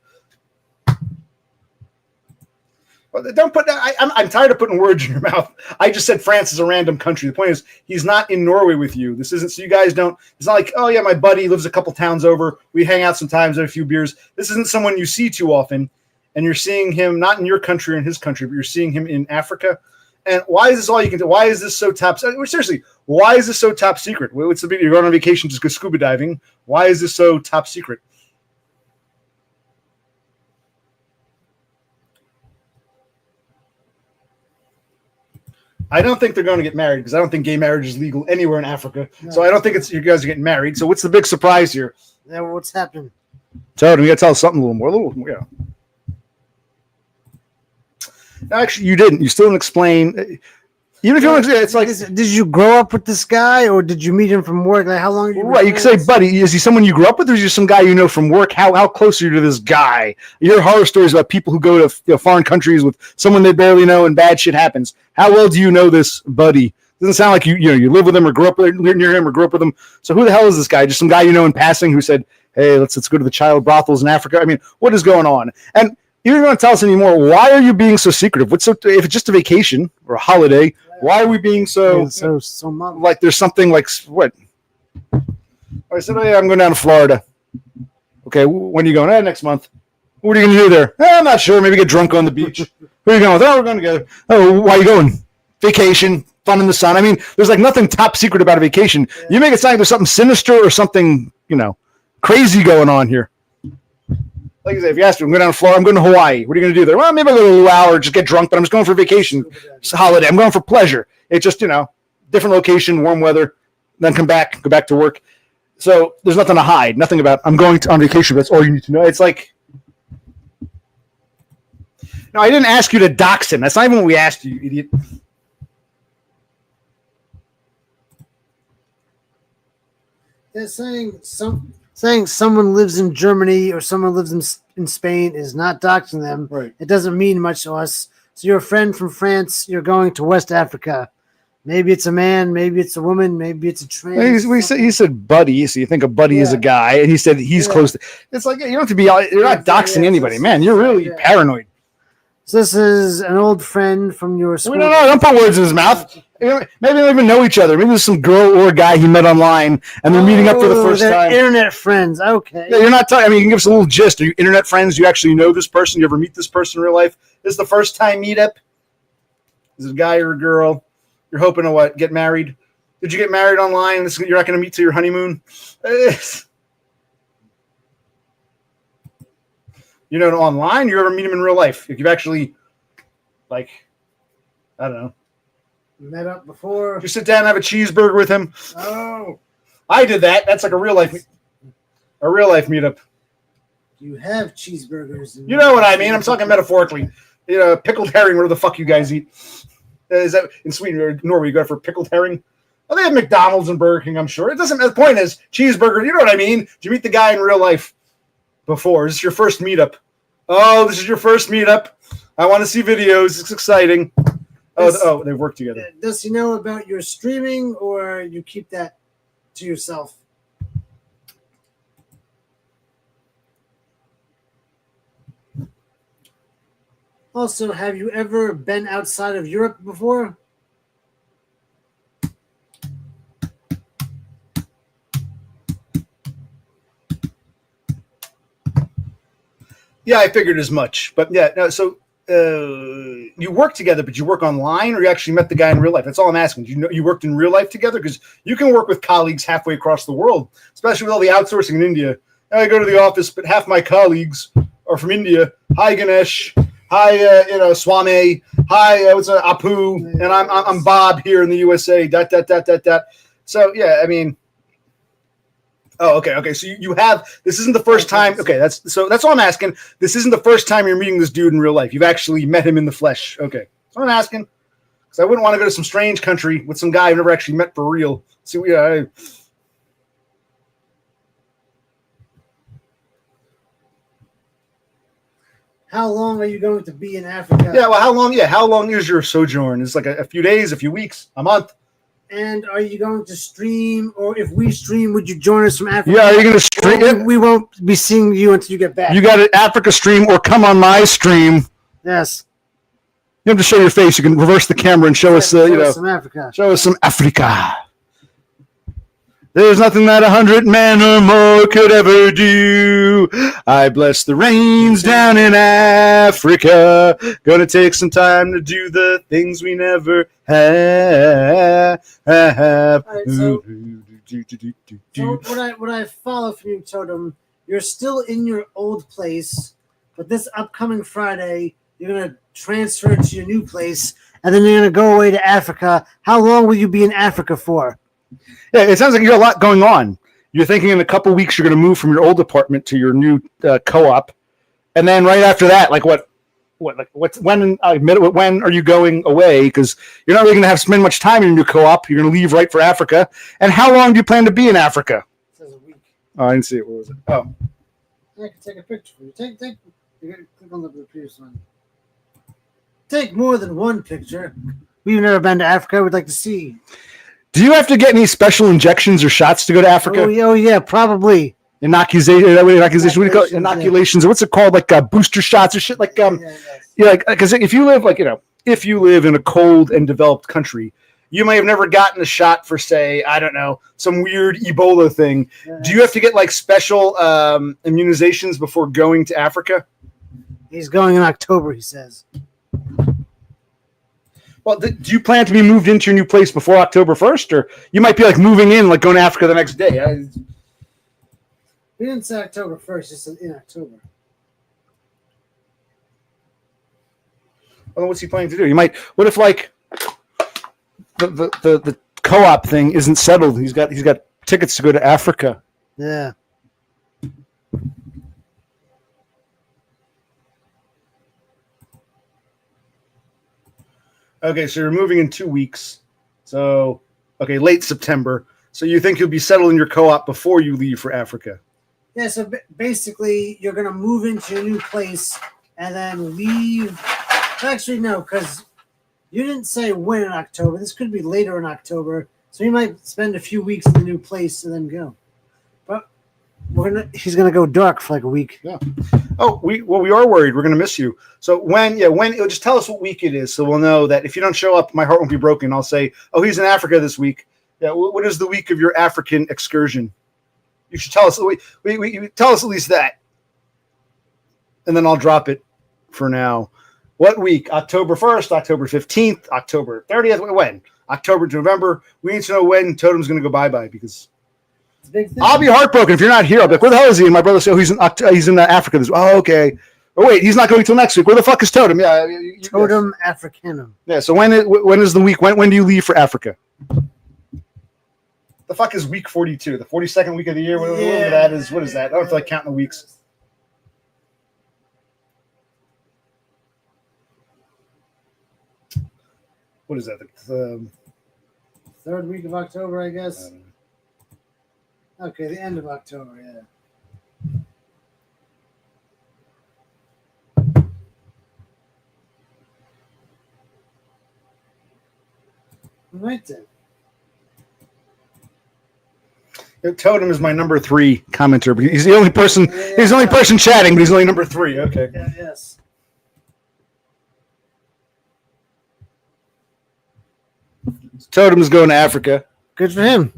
Don't put. I'm tired of putting words in your mouth. I just said France is a random country. The point is, he's not in Norway with you. This isn't so you guys don't. It's not like, oh yeah, my buddy lives a couple towns over. We hang out sometimes, have a few beers. This isn't someone you see too often, and you're seeing him not in your country or in his country, but you're seeing him in Africa. And why is this all you can do? Why is this so top? Seriously, why is this so top secret? What's the big? You're going on vacation, just go scuba diving. Why is this so top secret? I don't think they're going to get married because I don't think gay marriage is legal anywhere in Africa. No. So I don't think it's you guys are getting married. So what's the big surprise here? Yeah, what's happening? Tell them you got to tell us something a little more. Yeah. No, actually, you didn't. You still didn't explain. Even if you want to, it's like, did you grow up with this guy, or did you meet him from work? Like, how long? Right, you can say, buddy, is he someone you grew up with, or is he some guy you know from work? How close are you to this guy? You hear horror stories about people who go to foreign countries with someone they barely know, and bad shit happens. How well do you know this buddy? Doesn't sound like you live with him or grew up near him or grew up with him. So who the hell is this guy? Just some guy you know in passing who said, "Hey, let's go to the child brothels in Africa." I mean, what is going on? And you don't want to tell us anymore. Why are you being so secretive? If it's just a vacation or a holiday? Why are we being so like there's something like what? I said, oh, yeah, I'm going down to Florida. Okay, when are you going? Next month. What are you going to do there? I'm not sure. Maybe get drunk on the beach. Who are you going with? Oh, we're going together. Oh, why are you going? Vacation, fun in the sun. I mean, there's like nothing top secret about a vacation. Yeah. You make it sound like there's something sinister or something, crazy going on here. Like I said, if you ask me, I'm going down to Florida, I'm going to Hawaii. What are you going to do there? Well, maybe I'll go to a little hour, just get drunk, but I'm just going for vacation. It's a holiday. I'm going for pleasure. It's just, different location, warm weather, then go back to work. So there's nothing to hide, nothing about I'm going on vacation. That's all you need to know. It's like, no, I didn't ask you to dox him. That's not even what we asked you idiot. They're saying someone lives in Germany or someone lives in Spain is not doxing them. Right. It doesn't mean much to us. So you're a friend from France. You're going to West Africa. Maybe it's a man. Maybe it's a woman. Maybe it's a trans. He said buddy. So you think a buddy is a guy, and he said he's close to. It's like you don't have to be. You're not doxing anybody, man. You're really paranoid. So this is an old friend from your school. No, don't put words in his mouth. Maybe they don't even know each other. Maybe there's some girl or a guy he met online, and they're meeting up for the first time. Internet friends, okay. Yeah, you're not talking. I mean, you can give us a little gist. Are you internet friends? Do you actually know this person? You ever meet this person in real life? This is the first time meetup? Is it a guy or a girl? You're hoping to what? Get married? Did you get married online? You're not going to meet till your honeymoon? Online, you ever meet him in real life? If you've actually, I don't know. Met up before. You sit down and have a cheeseburger with him. Oh. I did that. That's like a real life meetup. You have cheeseburgers. You know what I mean? I'm talking metaphorically. Pickled herring, whatever the fuck you guys eat. Is that in Sweden or Norway? You go for pickled herring? Oh, they have McDonald's and Burger King, I'm sure. It doesn't. The point is, cheeseburger. You know what I mean? Did you meet the guy in real life before? Is this your first meetup? Oh, this is your first meetup. I want to see videos. It's exciting. Oh, they work together. Does he know about your streaming, or you keep that to yourself? Also, have you ever been outside of Europe before? Yeah, I figured as much. But yeah, no, so you work together, but you work online, or you actually met the guy in real life? That's all I'm asking. You worked in real life together? Because you can work with colleagues halfway across the world, especially with all the outsourcing in India. I go to the office, but half my colleagues are from India. Hi, Ganesh. Hi, Swami. Hi, what's Apu? And I'm Bob here in the USA. ... So yeah, I mean. Oh, okay. So you have. This isn't the first time. Okay, that's all I'm asking. This isn't the first time you're meeting this dude in real life. You've actually met him in the flesh. Okay, that's what I'm asking. Because I wouldn't want to go to some strange country with some guy I've never actually met for real. See, How long are you going to be in Africa? Yeah, well, how long? Yeah, how long is your sojourn? It's like a few days, a few weeks, a month. And are you going to stream, or if we stream, would you join us from Africa? Yeah, are you going to stream? We won't be seeing you until you get back. You got an Africa stream, or come on my stream. Yes. You have to show your face. You can reverse the camera and show us, some Africa. Show us some Africa. There's nothing that 100 men or more could ever do. I bless the rains down in Africa. Gonna take some time to do the things we never have. All right, so what I follow from you, Totem, you're still in your old place, but this upcoming Friday, you're going to transfer to your new place, and then you're going to go away to Africa. How long will you be in Africa for? Yeah, it sounds like you got a lot going on. You're thinking in a couple weeks you're going to move from your old apartment to your new co-op, and then right after that, like when are you going away? Because you're not really going to have to spend much time in your new co-op. You're going to leave right for Africa. And how long do you plan to be in Africa? It says a week. Oh, I didn't see it. What was it? Oh, I can take a picture for you. You gotta click on the previous one. Take more than one picture. We've never been to Africa. We'd like to see. do you have to get any special injections or shots to go to Africa? Oh yeah, probably. Inoculations. What do you call it? Inoculations? Or what's it called? Like booster shots or shit? Like like because if you live if you live in a cold and developed country, you may have never gotten a shot for, say, I don't know, some weird Ebola thing. Yeah, do you have to get like special immunizations before going to Africa? He's going in October, he says. Well, do you plan to be moved into your new place before October 1st? Or you might be like moving in, like going to Africa the next day? We didn't say October 1st, just in October. Well, what's he planning to do? What if like the co-op thing isn't settled? He's got tickets to go to Africa. Yeah. Okay, so you're moving in 2 weeks. So, late September. So you think you'll be settled in your co-op before you leave for Africa? Yeah, so basically you're going to move into your new place and then leave. Actually, no, because you didn't say when in October. This could be later in October. So you might spend a few weeks in the new place and then go. But he's going to go dark for like a week. Yeah. Oh, we are worried. We're going to miss you. So when just tell us what week it is, so we'll know that if you don't show up, my heart won't be broken. I'll say, oh, he's in Africa this week. Yeah. What is the week of your African excursion? You should tell us. We tell us at least that, and then I'll drop it for now. What week? October 1st, October 15th, October 30th. When? October to November. We need to know when Totem's going to go bye-bye, because I'll be heartbroken if you're not here. I'll be like, where the hell is he? And my brother said, oh, he's in Africa. Oh, okay. Oh, wait, he's not going till next week. Where the fuck is Totem? Yeah, Totem Africanum. Yeah. So when is the week? When do you leave for Africa? The fuck is week 42? The 42nd week of the year. Whatever that is. What is that? I don't feel like counting the weeks. What is that? The third week of October, I guess. Okay, the end of October, yeah. All right then. Totem is my number 3 commenter, but he's the only person. He's the only person chatting, but he's only number 3. Okay. Yeah, yes. Totem is going to Africa. Good for him.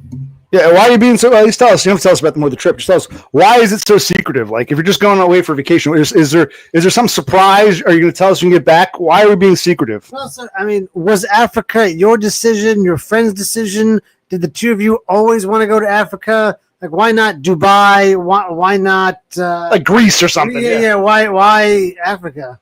Yeah, why are you being so? At least tell us. You don't have to tell us about the trip. Just tell us, why is it so secretive? Like, if you're just going away for vacation, is there some surprise? Are you going to tell us when you get back? Why are we being secretive? Well, so, I mean, was Africa your decision, your friend's decision? Did the two of you always want to go to Africa? Like, why not Dubai? Why not like Greece or something? Yeah. Why Africa?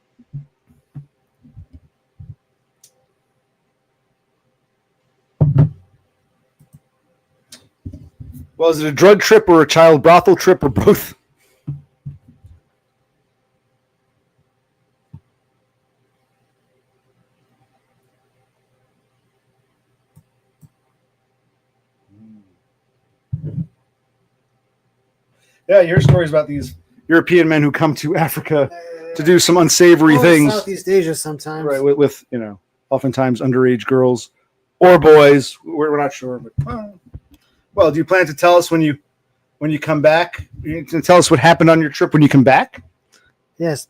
Well, is it a drug trip or a child brothel trip or both? Yeah, you hear stories about these European men who come to Africa to do some unsavory things. Southeast Asia sometimes. Right, with oftentimes underage girls or boys. We're not sure, but well, do you plan to tell us when you come back? You can tell us what happened on your trip when you come back? Yes.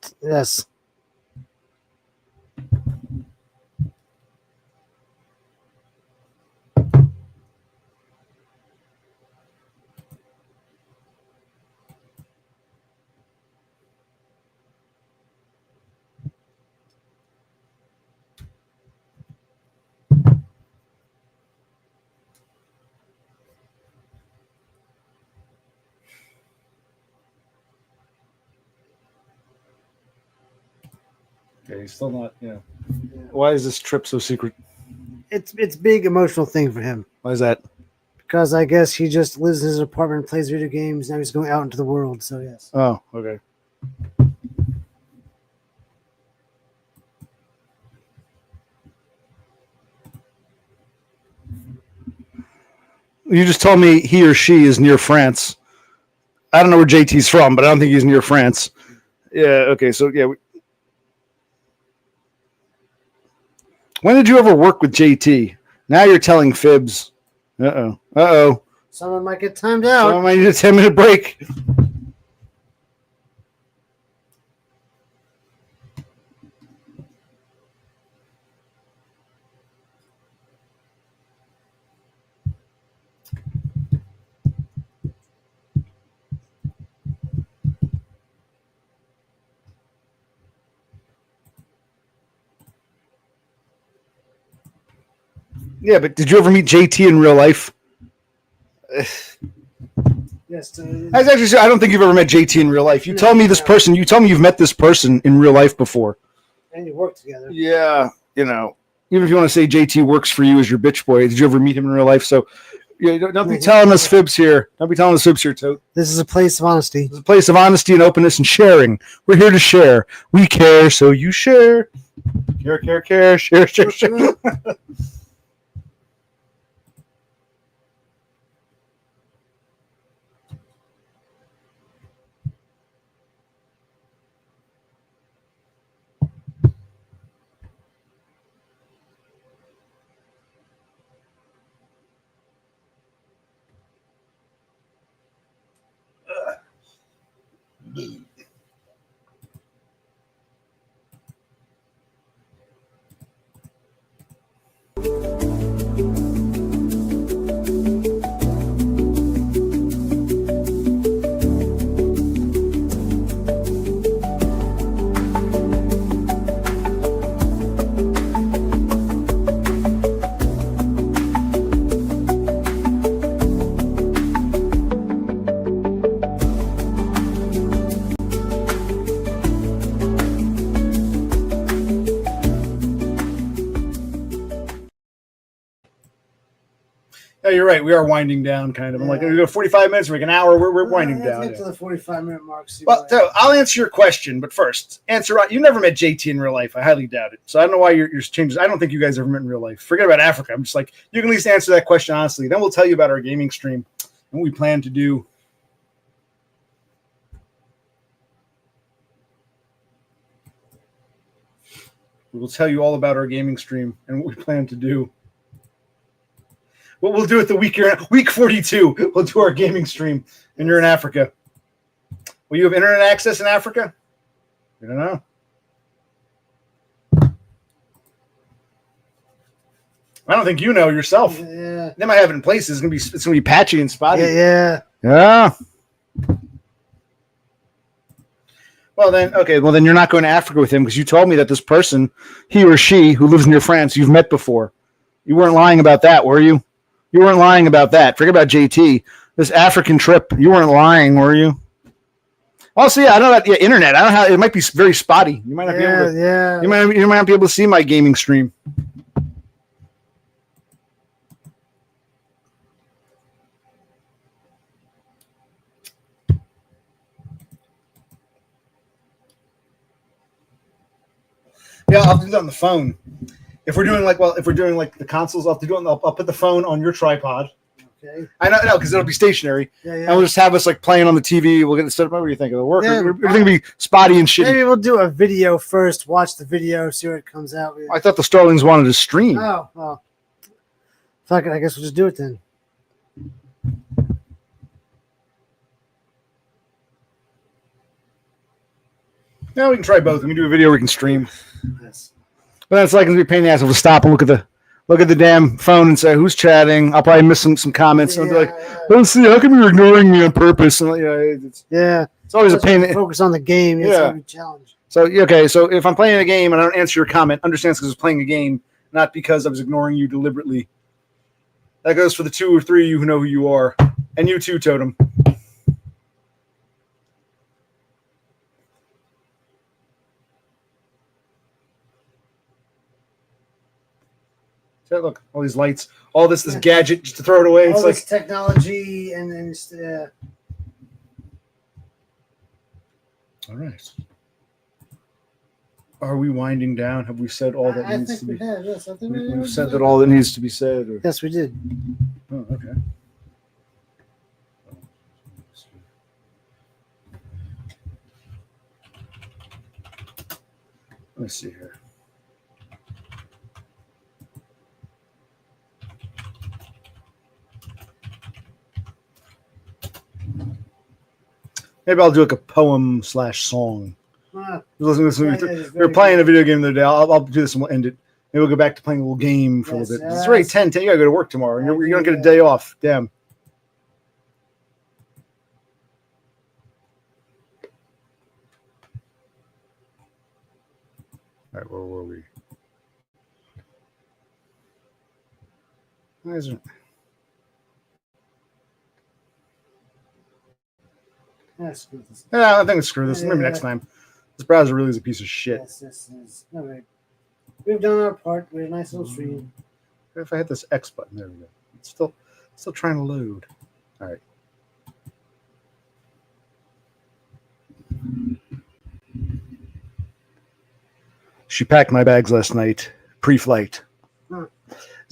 Okay, he's still not. Yeah. Why is this trip so secret? It's big emotional thing for him. Why is that? Because I guess he just lives in his apartment, plays video games. Now he's going out into the world. So yes. Oh, okay. You just told me he or she is near France. I don't know where JT's from, but I don't think he's near France. Yeah. Okay. So yeah. When did you ever work with JT? Now you're telling fibs. Uh-oh. Someone might get timed out. Someone might need a 10-minute break. Yeah, but did you ever meet JT in real life? Yes. I don't think you've ever met JT in real life. You told me this person. You told me you've met this person in real life before. And you work together. Yeah, even if you want to say JT works for you as your bitch boy, did you ever meet him in real life? So, don't be telling us fibs here. Don't be telling us fibs here, Tote. This is a place of honesty. This is a place of honesty and openness and sharing. We're here to share. We care, so you share. Care. Share. Yeah, you're right. We are winding down, kind of. I'm like, we go 45 minutes, like an hour. We're winding down. Get to the 45-minute mark. Well, so I'll answer your question, but first, you never met JT in real life. I highly doubt it. So I don't know why you're changing. I don't think you guys ever met in real life. Forget about Africa. I'm just like, you can at least answer that question honestly. Then we'll tell you about our gaming stream and what we plan to do. We will tell you all about our gaming stream and what we plan to do. What we'll do at the week 42, we'll do our gaming stream, and you're in Africa. Will you have internet access in Africa? We don't know. I don't think you know yourself. Yeah. They might have it in places. It's gonna be patchy and spotty. Yeah. Well then you're not going to Africa with him because you told me that this person, he or she, who lives near France, you've met before. You weren't lying about that, were you? You weren't lying about that. Forget about JT. This African trip, you weren't lying, were you? Also, yeah, I know that internet. I don't know how it might be very spotty. You might not be able to. Yeah. You might not be able to see my gaming stream. Yeah, I'll do that on the phone. If we're doing like the consoles, I'll put the phone on your tripod. Okay. I know, because it'll be stationary. Yeah. And we'll just have us like playing on the TV. We'll get it set up. What do you think? It'll work. Yeah. Everything will be spotty and shitty. Maybe we'll do a video first. Watch the video, see what comes out. I thought the Starlings wanted to stream. Oh, well. Fuck it. I guess we'll just do it then. Yeah, we can try both. We can do a video. We can stream. Yes. But that's like going to be a pain in the ass. We'll stop and look at the damn phone and say who's chatting. I'll probably miss some comments. And I'll be like, let's see, how come you're ignoring me on purpose? And it's always a pain. Focus on the game. It's a challenge. So okay, so if I'm playing a game and I don't answer your comment, understand because I was playing a game, not because I was ignoring you deliberately. That goes for the 2 or 3 of you who know who you are, and you too, Totem. So look, all these lights, all this gadget just to throw it away. All It's this like technology and all right. Are we winding down? Have we said all that needs to be? Have, yes. I think We've said that all that needs to be said. Or... Yes, we did. Oh, okay. Let me see here. Maybe I'll do like a poem / song. We were playing a video game the other day. I'll do this and we'll end it. Maybe we'll go back to playing a little game for a little bit. It's already 10. You gotta go to work tomorrow. You don't get a day off. Damn. All right, where were we? Why isn't it? Yeah, I think screw this. Maybe next time. This browser really is a piece of shit. Yes. All right. We've done our part. We had a nice little stream. If I hit this X button, there we go. It's still trying to load. All right. She packed my bags last night, pre-flight.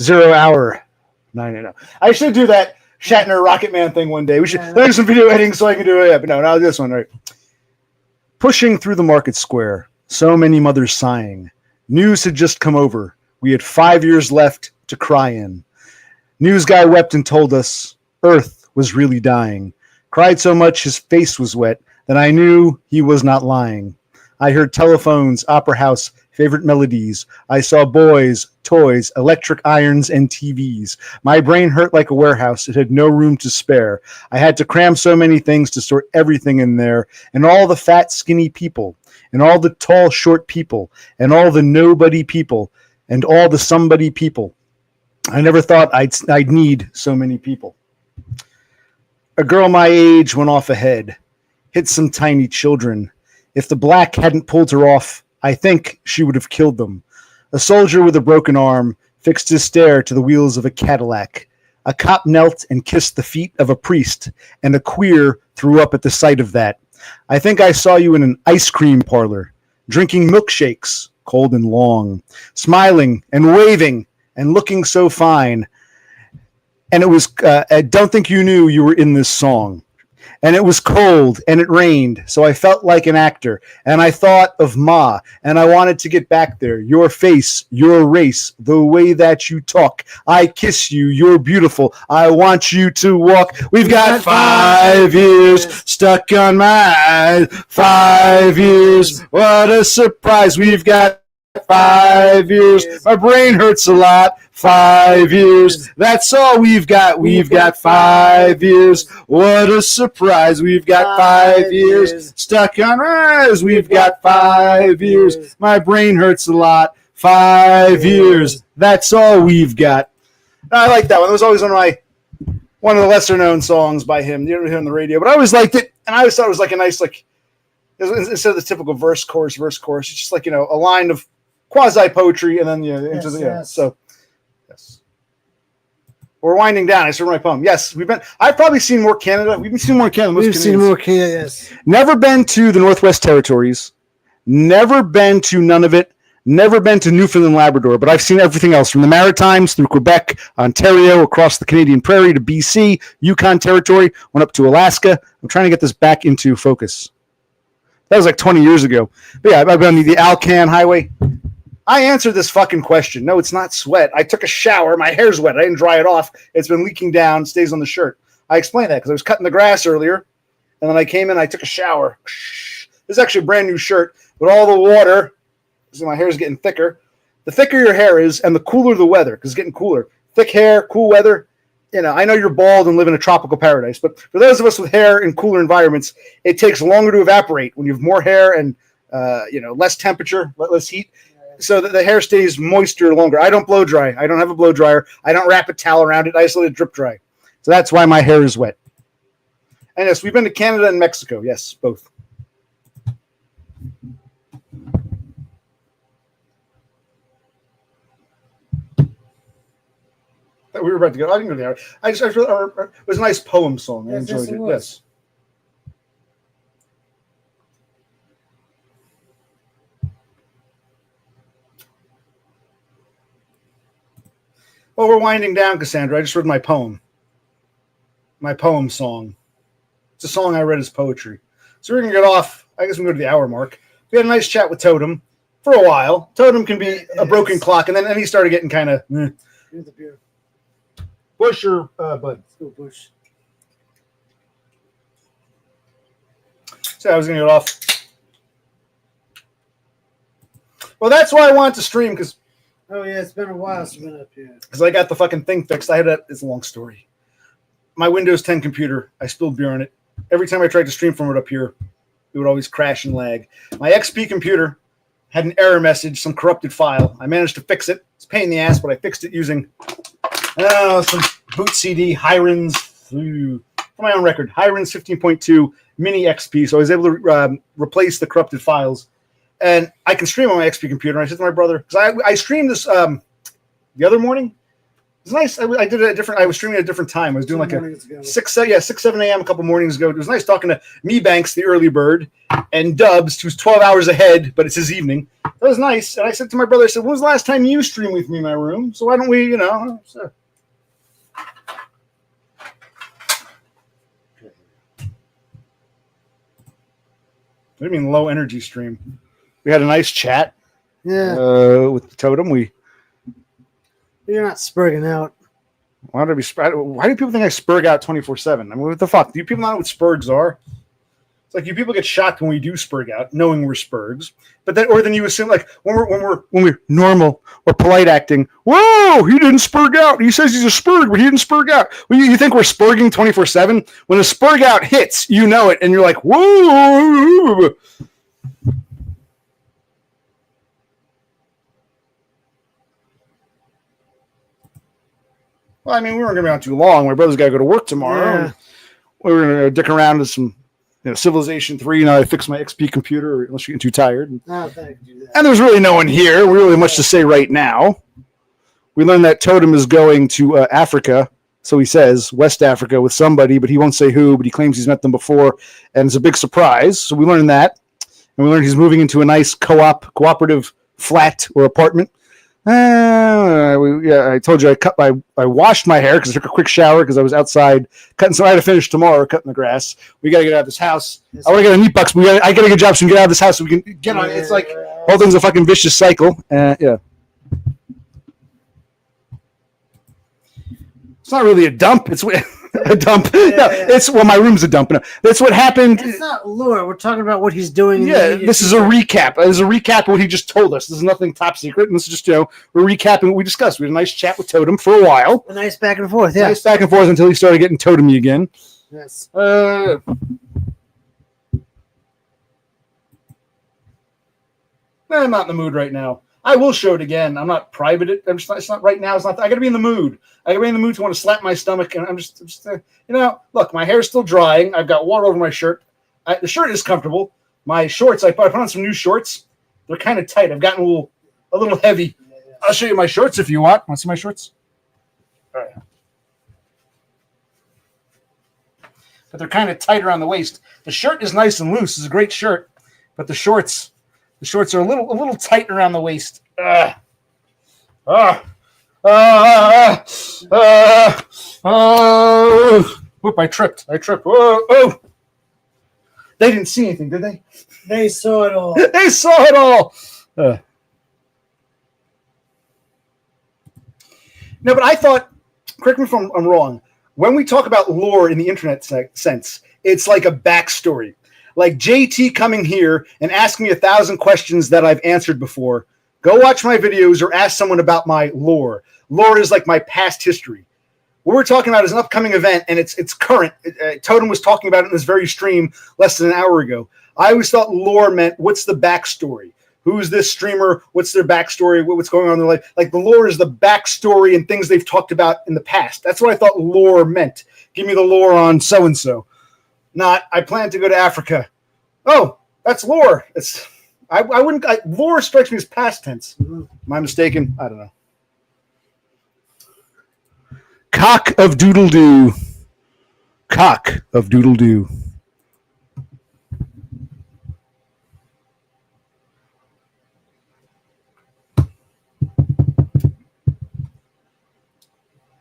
0 hour. 9. I should do that Shatner Rocket Man thing one day. We should do some video editing so I can do it. Yeah, but no, I'll do this one. All right. Pushing through the market square, so many mothers sighing. News had just come over. We had 5 years left to cry in. News guy wept and told us Earth was really dying. Cried so much his face was wet that I knew he was not lying. I heard telephones, opera house, favorite melodies. I saw boys, toys, electric irons, and TVs. My brain hurt like a warehouse. It had no room to spare. I had to cram so many things to sort everything in there, and all the fat, skinny people, and all the tall, short people, and all the nobody people, and all the somebody people. I never thought I'd need so many people. A girl my age went off ahead, hit some tiny children. If the black hadn't pulled her off, I think she would have killed them. A soldier with a broken arm fixed his stare to the wheels of a Cadillac. A cop knelt and kissed the feet of a priest, and a queer threw up at the sight of that. I think I saw you in an ice cream parlor, drinking milkshakes, cold and long, smiling and waving and looking so fine. And it was, I don't think you knew you were in this song. And it was cold and it rained, so I felt like an actor. And I thought of Ma, and I wanted to get back there. Your face, your race, the way that you talk. I kiss you, you're beautiful. I want you to walk. We've got 5 years stuck on my eyes. 5 years, what a surprise. We've got 5 years. My brain hurts a lot. 5 years. That's all we've got. We've got 5 years. What a surprise. We've got 5 years stuck on our eyes. We've got 5 years. My brain hurts a lot. 5 years. That's all we've got. I like that one. It was always one of the lesser known songs by him. You don't hear on the radio, but I always liked it. And I always thought it was like a nice, like, instead of the typical verse, chorus, it's just like, a line of quasi poetry, and then into the So yes, we're winding down. I started my poem. Yes, I've probably seen more Canada. We've seen more Canada. We've seen more Canada. Yes. Never been to the Northwest Territories. Never been to Nunavut. Never been to Newfoundland, Labrador. But I've seen everything else from the Maritimes through Quebec, Ontario, across the Canadian Prairie to BC, Yukon Territory. Went up to Alaska. I'm trying to get this back into focus. That was like 20 years ago. But yeah, I've been on the Alcan Highway. I answered this fucking question. No, it's not sweat. I took a shower. My hair's wet. I didn't dry it off. It's been leaking down. Stays on the shirt. I explained that because I was cutting the grass earlier. And then I came in. I took a shower. This is actually a brand new shirt. But all the water, so my hair's getting thicker. The thicker your hair is and the cooler the weather, because it's getting cooler. Thick hair, cool weather. I know you're bald and live in a tropical paradise. But for those of us with hair in cooler environments, it takes longer to evaporate when you have more hair and less temperature, less heat. So that the hair stays moister longer. I don't blow dry. I don't have a blow dryer. I don't wrap a towel around it. I just let it drip dry. So that's why my hair is wet. And yes, we've been to Canada and Mexico. Yes, both. We were about to go. I didn't go to the hour. It was a nice poem song. I enjoyed it. Yes. Well, we're winding down, Cassandra. I just read my poem song. It's a song I read as poetry. So we're going to get off. I guess we can go to the hour mark. We had a nice chat with Totem for a while. Totem can be a broken clock, and then he started getting kind of... Here's the beer. Bush or Bud? Let's go Bush. So I was going to get off. Well, that's why I wanted to stream, because... Oh, yeah, it's been a while since we've been up here. Because I got the fucking thing fixed. It's a long story. My Windows 10 computer, I spilled beer on it. Every time I tried to stream from it up here, it would always crash and lag. My XP computer had an error message, some corrupted file. I managed to fix it. It's a pain in the ass, but I fixed it using some boot CD, Hirons, for my own record, Hirons 15.2 mini XP. So I was able to replace the corrupted files. And I can stream on my XP computer. And I said to my brother, because I streamed this the other morning. It was nice. I did it at different. I was streaming at a different time. I was doing like a 7 a.m. a couple mornings ago. It was nice talking to Me Banks, the early bird, and Dubs, who's 12 hours ahead, but it's his evening. That was nice. And I said to my brother, I said, when was the last time you streamed with me in my room? So why don't we, So. What do you mean low energy stream? We had a nice chat. Yeah. With Totem. You're not spurging out. Why do people think I spurg out 24/7? I mean, what the fuck? Do you people not know what spurgs are? It's like you people get shocked when we do spurg out, knowing we're spurgs. But then you assume like when we're normal or polite acting. Whoa, he didn't spurg out. He says he's a spurg, but he didn't spurg out. Well, you think we're spurging 24/7? When a spurg out hits, you know it, and you're like, whoa. Well, I mean, we weren't going to be on too long. My brother's got to go to work tomorrow. Yeah. We were going to dick around with some Civilization 3. I fixed my XP computer, unless you're getting too tired. Oh, thank you. And there's really no one here. We really much to say right now. We learned that Totem is going to Africa, so he says, West Africa, with somebody, but he won't say who, but he claims he's met them before, and it's a big surprise. So we learned that. And we learned he's moving into a nice cooperative flat or apartment. I told you I washed my hair because I took a quick shower because I was outside cutting. So I had to finish tomorrow cutting the grass. We got to get out of this house. I want to get a neat bucks. I got to get a job so we can get out of this house so we can get on. It's like whole thing's a fucking vicious cycle. Yeah. It's not really a dump. It's a dump. It's my room's a dump. No, that's what happened. It's not lore. We're talking about what he's doing. Yeah, this is a recap. This is a recap of what he just told us. This is nothing top secret. And this is just we're recapping what we discussed. We had a nice chat with Totem for a while. A nice back and forth. Yeah, nice back and forth until he started getting Totemy again. Yes. I'm not in the mood right now. I will show it again. I'm not private. It's not right now. It's not. I got to be in the mood. I got to be in the mood to want to slap my stomach. And I'm just look, my hair's still drying. I've got water over my shirt. The shirt is comfortable. My shorts, I put on some new shorts. They're kind of tight. I've gotten a little heavy. I'll show you my shorts if you want. Want to see my shorts? All right. But they're kind of tight around the waist. The shirt is nice and loose. It's a great shirt. But the shorts are a little tight around the waist. Whoop, I tripped. Whoa. They didn't see anything, did they? They saw it all. They saw it all. No, but I thought, correct me if I'm wrong, when we talk about lore in the internet sense, it's like a backstory. Like JT coming here and asking me 1,000 questions that I've answered before. Go watch my videos or ask someone about my lore. Lore is like my past history. What we're talking about is an upcoming event, and it's current. Totem was talking about it in this very stream less than an hour ago. I always thought lore meant what's the backstory? Who's this streamer? What's their backstory? What's going on in their life? Like the lore is the backstory and things they've talked about in the past. That's what I thought lore meant. Give me the lore on so-and-so. Not, I plan to go to Africa. Oh, that's lore. Lore strikes me as past tense. Am I mistaken? I don't know. Cock of Doodle Doo. Cock of Doodle Doo.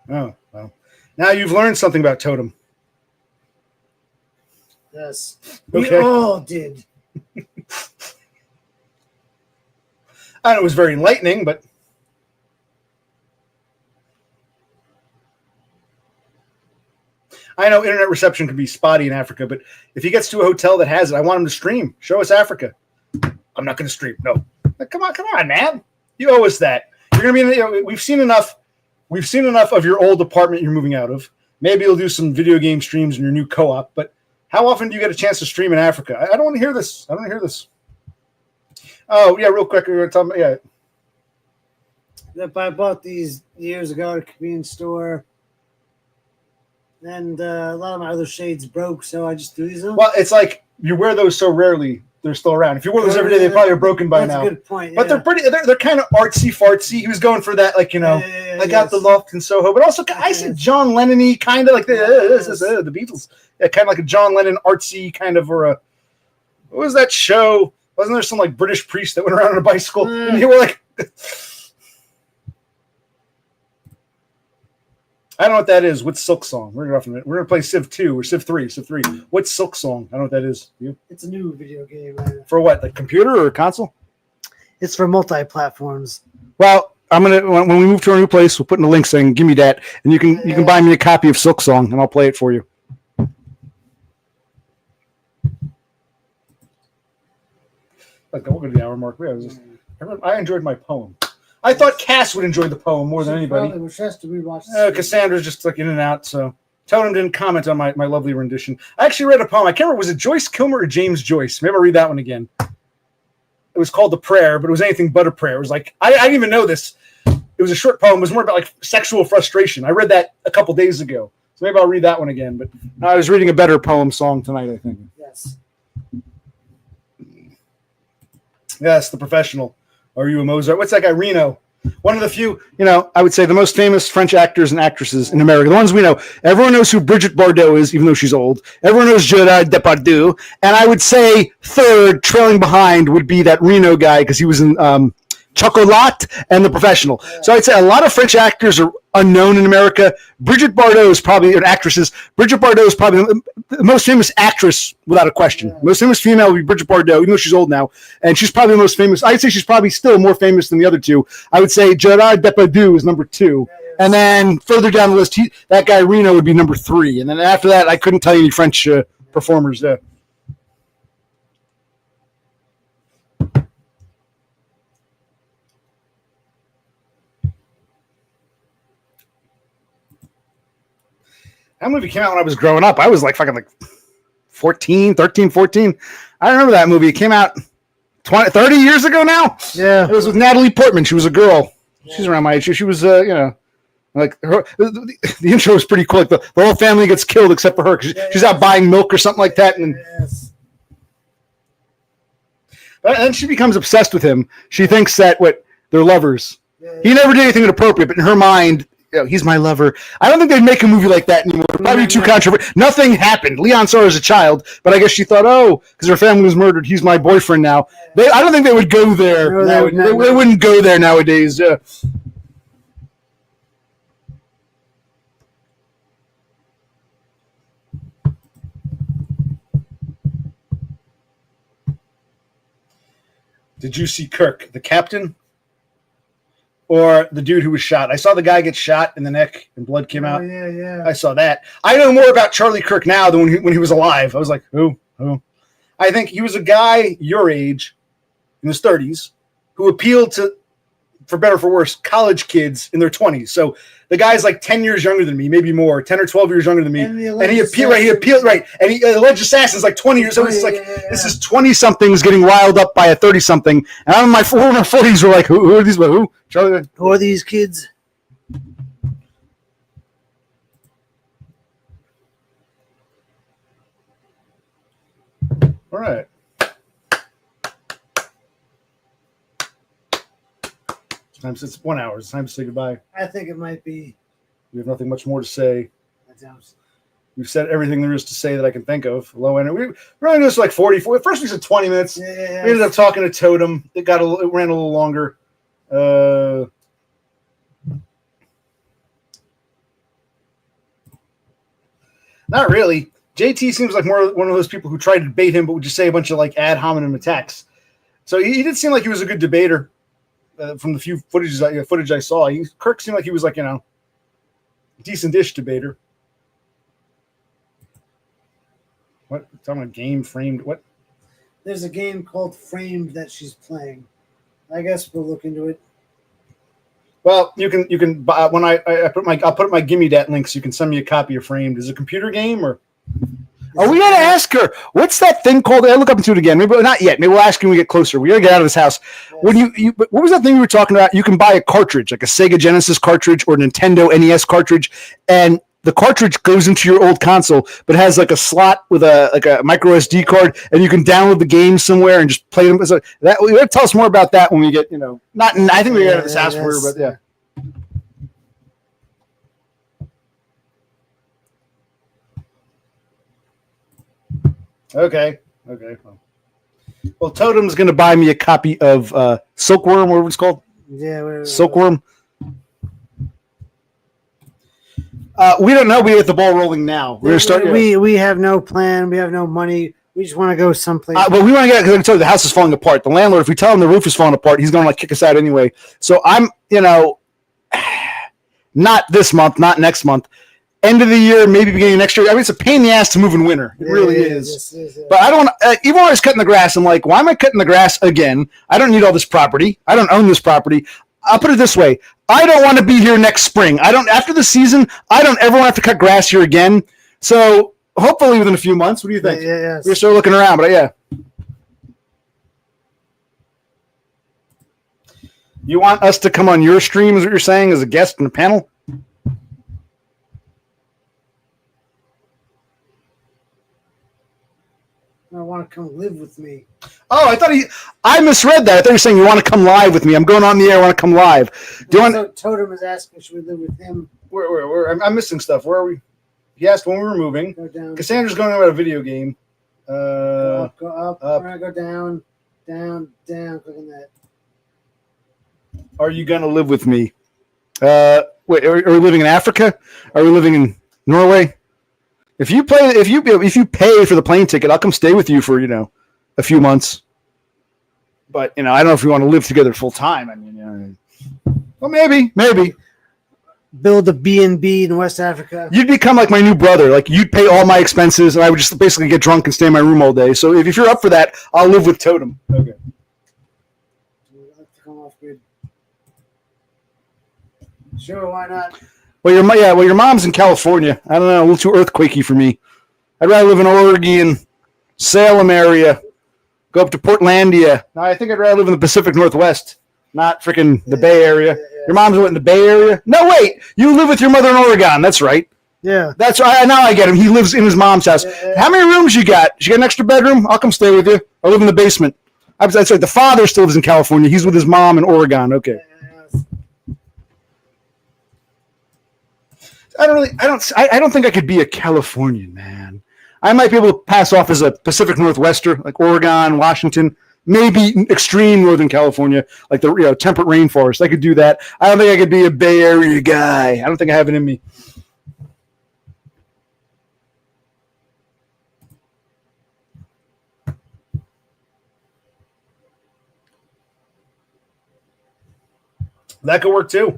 Oh, well. Now you've learned something about Totem. Yes. We Okay. all did. I know it was very enlightening, but I know internet reception can be spotty in Africa, but if he gets to a hotel that has it, I want him to stream. Show us Africa. I'm not going to stream. No. Come on, man. You owe us that. You're going to be in we've seen enough of your old apartment you're moving out of. Maybe you'll do some video game streams in your new co-op, but how often do you get a chance to stream in Africa? I don't want to hear this. Oh, yeah, real quick. We were talking about, yeah. Yep, I bought these years ago at a convenience store. And a lot of my other shades broke, so I just threw these on. Well, it's like you wear those so rarely, they're still around. If you wore those every day, they probably are broken by now. That's a good point. Yeah. But they're kind of artsy fartsy. He was going for that, like, I got the loft in Soho, but also I said John Lennon-y, kind of like the Beatles. Yeah, kind of like a John Lennon artsy kind of, or a, what was that show? Wasn't there some like British priest that went around on a bicycle? And you were like, I don't know what that is. What's Silk Song? We're gonna play Civ 2 or Civ 3. What's Silk Song? I don't know what that is. You? It's a new video game. For what? Like computer or console? It's for multi-platforms. Well, I'm gonna when we move to our new place, we'll put in a link saying give me that, and you can buy me a copy of Silk Song, and I'll play it for you. Like we'll go to the hour mark. I enjoyed my poem. I thought Cass would enjoy the poem more than anybody. Cassandra's just like in and out, so Totem didn't comment on my lovely rendition. I actually read a poem. I can't remember, was it Joyce Kilmer or James Joyce? Maybe I'll read that one again. It was called The Prayer, but it was anything but a prayer. It was like, I didn't even know this. It was a short poem. It was more about like sexual frustration. I read that a couple days ago. So maybe I'll read that one again. But I was reading a better poem song tonight, I think. Yes. Yes, The Professional. Are you a Mozart? What's that guy, Reno? One of the few, I would say the most famous French actors and actresses in America. The ones we know. Everyone knows who Brigitte Bardot is, even though she's old. Everyone knows Gerard Depardieu. And I would say third, trailing behind, would be that Reno guy because he was in Chocolat and The Professional. So I'd say a lot of French actors are unknown in America. Brigitte Bardot is probably an actress. Brigitte Bardot is probably the most famous actress without a question. Yeah. Most famous female would be Brigitte Bardot, even though she's old now. And she's probably the most famous. I'd say she's probably still more famous than the other two. I would say Gerard Depardieu is number 2. And then further down the list, that guy Reno would be number 3. And then after that, I couldn't tell you any French performers there. That movie came out when I was growing up. I was like fucking 13, 14. I remember that movie. It came out 30 years ago now. Yeah. It was with Natalie Portman. She was a girl. Yeah. She's around my age. She was, like the intro was pretty cool. Like the whole family gets killed except for her because she's out buying milk or something like that. And then she becomes obsessed with him. She thinks that they're lovers. He never did anything inappropriate, but in her mind, he's my lover. I don't think they'd make a movie like that anymore. Probably too controversial. Nothing happened. Leon saw her as a child, but I guess she thought, because her family was murdered, he's my boyfriend now. I don't think they would go there. No, they wouldn't go there nowadays. All Did you see Kirk, the captain? Or the dude who was shot? I saw the guy get shot in the neck and blood came out. Yeah. I saw that. I know more about Charlie Kirk now than when he was alive. I was like, who? I think he was a guy your age, in his 30s, who appealed to, for better or for worse, college kids in their 20s. So the guy's like 10 years younger than me, maybe more, 10 or 12 years younger than me. And he appealed, and he alleged assassin's like 20 years. So it's like, this is 20-somethings getting riled up by a 30-something. And I'm in my 40s, we're like, who are these? Who? Charlie? Who are these kids? All right. It's 1 hour. It's time to say goodbye. I think it might be. We have nothing much more to say. That sounds. We've said everything there is to say that I can think of. Low end. We really just like 44. First we said 20 minutes. Yeah. We ended up talking to Totem. It ran a little longer. Not really. JT seems like more one of those people who tried to debate him, but would just say a bunch of like ad hominem attacks. So he did seem like he was a good debater from the few footage I saw. Kirk seemed like he was like, decent-ish debater. What? Talking about game framed? What? There's a game called Framed that she's playing. I guess we'll look into it. Well, you can buy when I'll put up my Gimme Dat link so you can send me a copy of Framed. Is it a computer game or? Oh, we gotta ask her. What's that thing called? I'll look up into it again. Maybe not yet. Maybe we'll ask when we get closer. We gotta get out of this house. Yes. When what was that thing we were talking about? You can buy a cartridge, like a Sega Genesis cartridge or Nintendo NES cartridge, and the cartridge goes into your old console, but has like a slot with a micro SD card, and you can download the game somewhere and just play them. So that we gotta tell us more about that when we get not. I think we get out of this house for her, but yeah. Okay. Well, Totem's going to buy me a copy of Silkworm, whatever it's called. Yeah, Silkworm. We don't know. We get the ball rolling now. We're starting. We have no plan. We have no money. We just want to go someplace. But we want to get because I tell you the house is falling apart. The landlord, if we tell him the roof is falling apart, he's going to kick us out anyway. So I'm, not this month, not next month. End of the year, maybe beginning of next year. I mean, it's a pain in the ass to move in winter. It really is. Yes. But I don't. Even when I was cutting the grass, I'm like, why am I cutting the grass again? I don't need all this property. I don't own this property. I'll put it this way: I don't want to be here next spring. After the season. I don't ever want to have to cut grass here again. So hopefully within a few months. What do you think? Yeah. We're still looking around, but yeah. You want us to come on your stream? Is what you're saying as a guest in the panel? I want to come live with me. Oh, I misread that. I thought you were saying you want to come live with me. I'm going on the air. I want to come live. Totem is asking, should we live with him? Where? I'm missing stuff. Where are we? He asked when we were moving. Go down. Cassandra's going about a video game. Go up. We're going to go down. Click on that. Are you going to live with me? Wait, are we living in Africa? Are we living in Norway? If you pay for the plane ticket, I'll come stay with you for a few months. But I don't know if we want to live together full time. I mean, well, maybe build a B&B in West Africa. You'd become like my new brother. Like you'd pay all my expenses, and I would just basically get drunk and stay in my room all day. So if you're up for that, I'll live with Totem. Okay. Sure, why not? Well, your mom's in California. I don't know, a little too earthquakey for me. I'd rather live in Oregon, Salem area, go up to Portlandia. No, I think I'd rather live in the Pacific Northwest, not freaking the Bay Area. Yeah. Your mom's in the Bay Area? No, wait, you live with your mother in Oregon. That's right. Yeah. That's right. Now I get him. He lives in his mom's house. Yeah. How many rooms you got? You got an extra bedroom? I'll come stay with you. I live in the basement. That's right. The father still lives in California. He's with his mom in Oregon. Okay. I don't think I could be a Californian, man. I might be able to pass off as a Pacific Northwester, like Oregon, Washington, maybe extreme Northern California, like the temperate rainforest. I could do that. I don't think I could be a Bay Area guy. I don't think I have it in me. That could work too,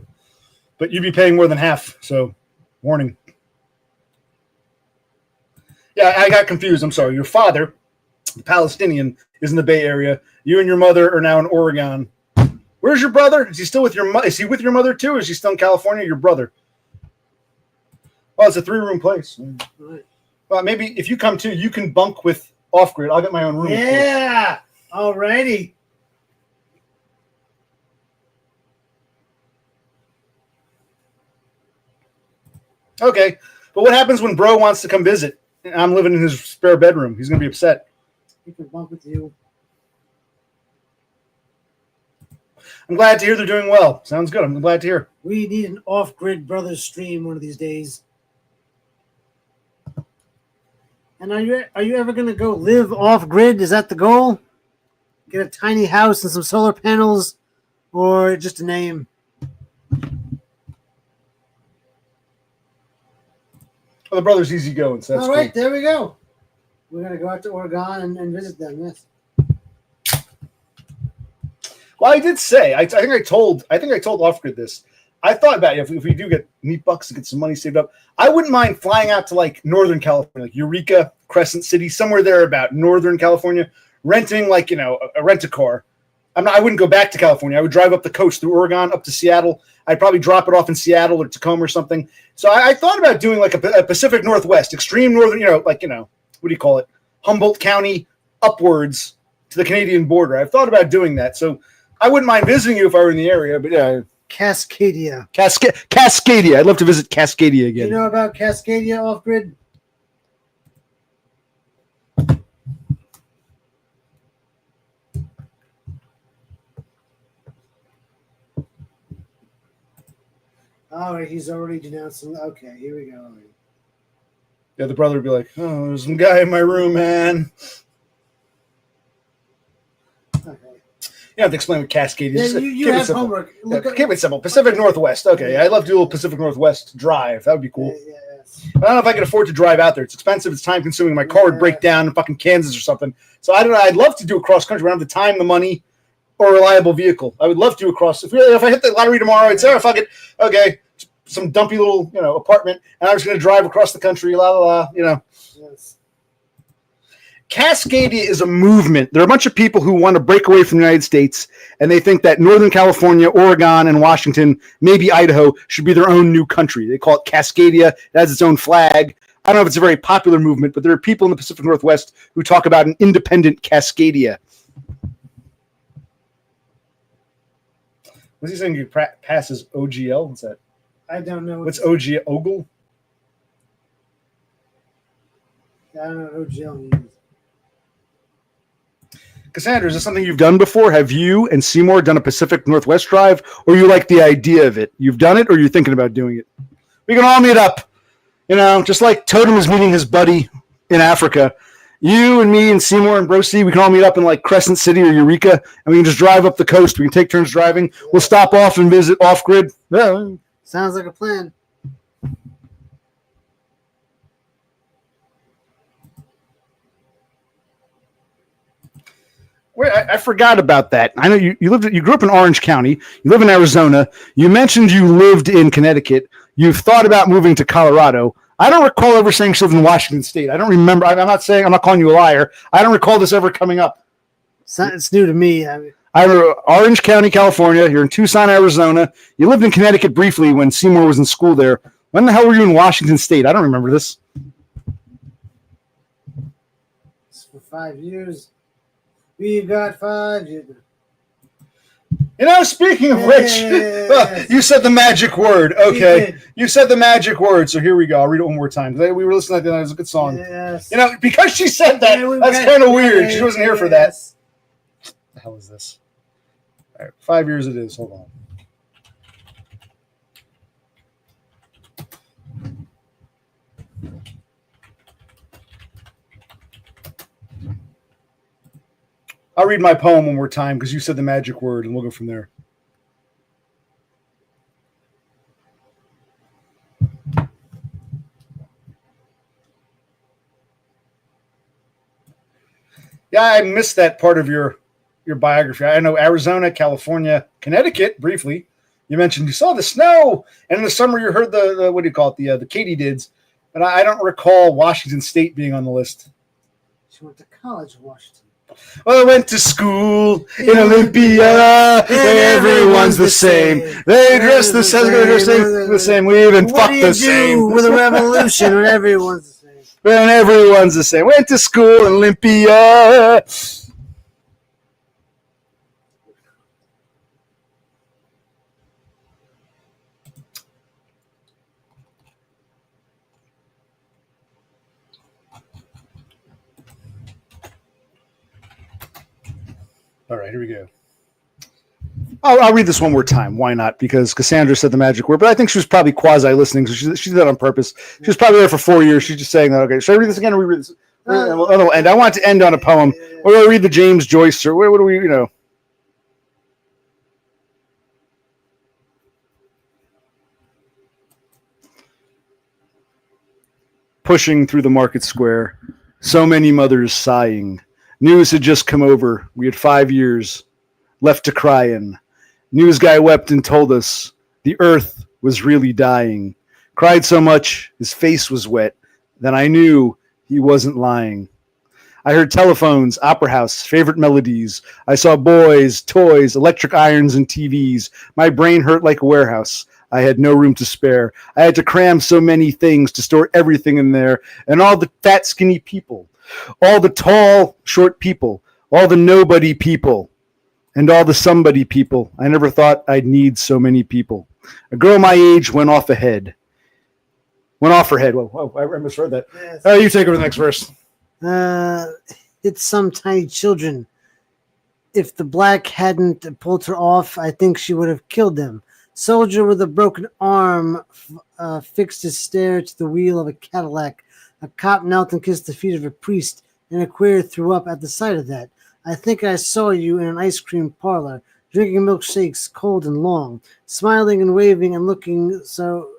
but you'd be paying more than half. So. Warning. Yeah, I got confused. I'm sorry. Your father, the Palestinian, is in the Bay Area. You and your mother are now in Oregon. Where's your brother? Is he still with your mother? Is he with your mother too? Or is he still in California? Your brother? Well, it's a 3-room place. Right. Well, maybe if you come too, you can bunk with Off Grid. I'll get my own room. Yeah. Alrighty. Okay, but what happens when bro wants to come visit? I'm living in his spare bedroom. He's going to be upset. He can bunk with you. I'm glad to hear they're doing well. Sounds good. I'm glad to hear. We need an off-grid brothers stream one of these days. And are you ever going to go live off-grid? Is that the goal? Get a tiny house and some solar panels, or just a name? Well, the brother's easy going, so that's All right, cool. there we go. We're going to go out to Oregon and visit them, yes. Well, I did say, I think I told Off-Grid this. I thought about it. If we do get neat bucks and get some money saved up, I wouldn't mind flying out to like Northern California, like Eureka, Crescent City, somewhere there about Northern California, renting like, a rent-a-car. I wouldn't go back to California. I would drive up the coast through Oregon up to Seattle. I'd probably drop it off in Seattle or Tacoma or something. So I thought about doing like a Pacific Northwest, extreme northern, what do you call it? Humboldt County upwards to the Canadian border. I've thought about doing that. So I wouldn't mind visiting you if I were in the area, but yeah. Cascadia. Cascadia. I'd love to visit Cascadia again. You know about Cascadia off-grid? All right, he's already denouncing. Okay, here we go. Yeah, the brother would be like, "Oh, there's some guy in my room, man." Okay. You have to explain what Cascadia is. Yeah, you have homework. Keep it simple. Pacific Northwest. Okay, I'd love to do a little Pacific Northwest drive. That would be cool. Yes. I don't know if I could afford to drive out there. It's expensive. It's time consuming. My car would break down in fucking Kansas or something. So I don't know. I'd love to do a cross country. I don't have the time, the money, or a reliable vehicle. I would love to do a cross. If I hit the lottery tomorrow, I'd say, "Oh, fuck it. Okay, some dumpy little apartment, and I'm just going to drive across the country." La la la. Yes. Cascadia is a movement. There are a bunch of people who want to break away from the United States, and they think that Northern California, Oregon, and Washington, maybe Idaho, should be their own new country. They call it Cascadia. It has its own flag. I don't know if it's a very popular movement, but there are people in the Pacific Northwest who talk about an independent Cascadia. What's he saying? You pass as OGL? What's that? I don't know. What's OG? Ogle? I don't know what OGL means. Cassandra, is this something you've done before? Have you and Seymour done a Pacific Northwest drive, or you like the idea of it? You've done it, or you're thinking about doing it? We can all meet up. Just like Totem is meeting his buddy in Africa. You and me and Seymour and Brocy, we can all meet up in like Crescent City or Eureka, and we can just drive up the coast. We can take turns driving. We'll stop off and visit off-grid. Yeah. Sounds like a plan. Wait, I forgot about that. I know you grew up in Orange County. You live in Arizona. You mentioned you lived in Connecticut. You've thought about moving to Colorado. I don't recall ever saying you lived in Washington State. I don't remember. I'm not calling you a liar. I don't recall this ever coming up. It's new to me. I'm Orange County, California. You're in Tucson, Arizona. You lived in Connecticut briefly when Seymour was in school there. When the hell were you in Washington State? I don't remember this. It's for 5 years. We've got 5 years. Speaking of which, you said the magic word. Okay. You said the magic word. So here we go. I'll read it one more time. We were listening to that. It was a good song. Yes. Because she said that, that's kind of weird. She wasn't here for that. What the hell is this? All right. 5 years it is. Hold on. I'll read my poem one more time because you said the magic word, and we'll go from there. Yeah, I missed that part of your biography. I know Arizona, California, Connecticut, briefly. You mentioned you saw the snow, and in the summer you heard the what do you call it, the katydids. But I don't recall Washington State being on the list. She went to college in Washington. Well, I went to school in Olympia, where everyone's the same. They dress the same. We even fuck the same. What do you do with a revolution when everyone's the same? When everyone's the same. Went to school in Olympia. All right, here we go. I'll read this one more time. Why not? Because Cassandra said the magic word, but I think she was probably quasi listening. So she did that on purpose. She was probably there for 4 years. She's just saying that. Okay, should I read this again or reread this? And I want to end on a poem. Or do I read the James Joyce or what do we, Pushing through the market square, so many mothers sighing. News had just come over. We had 5 years left to cry in. News guy wept and told us the earth was really dying. Cried so much, his face was wet. Then I knew he wasn't lying. I heard telephones, opera house, favorite melodies. I saw boys, toys, electric irons, and TVs. My brain hurt like a warehouse. I had no room to spare. I had to cram so many things to store everything in there. And all the fat, skinny people, all the tall, short people, all the nobody people, and all the somebody people. I never thought I'd need so many people. A girl my age went off her head. Whoa, I misread that. Yes. You take over the next verse. It's some tiny children. If the black hadn't pulled her off, I think she would have killed them. Soldier with a broken arm fixed his stare to the wheel of a Cadillac. A cop knelt and kissed the feet of a priest, and a queer threw up at the sight of that. I think I saw you in an ice cream parlor, drinking milkshakes cold and long, smiling and waving and looking so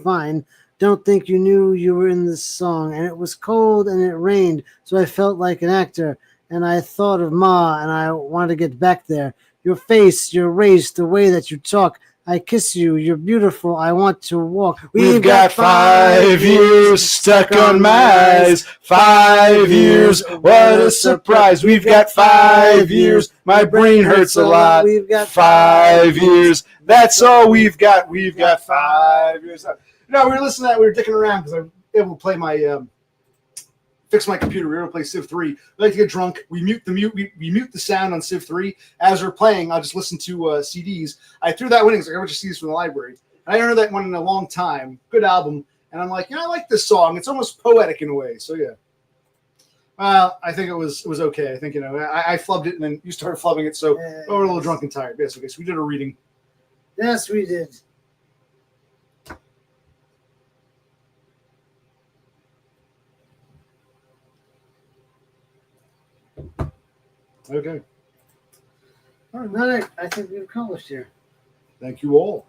fine. Don't think you knew you were in this song. And it was cold and it rained, so I felt like an actor. And I thought of Ma, and I wanted to get back there. Your face, your race, the way that you talk. I kiss you. You're beautiful. I want to walk. We've got 5 years stuck on my eyes. 5 years. What a surprise. We've got 5 years. My brain hurts a lot. We've got 5 years. That's all we've got. We've got 5 years. No, we were listening to that. We were dicking around because I was able to play my fix my computer. We were able to play Civ 3. We like to get drunk. We mute the sound on Civ 3. As we're playing, I'll just listen to CDs. I threw that one in. It's like I want to CDs from the library. And I heard that one in a long time. Good album. And I'm like, I like this song. It's almost poetic in a way. So yeah. Well, I think it was okay. I think I flubbed it and then you started flubbing it. So we're a little drunk and tired. Yes, okay. So we did a reading. Yes, we did. Okay. All right, I think we've accomplished here. Thank you all.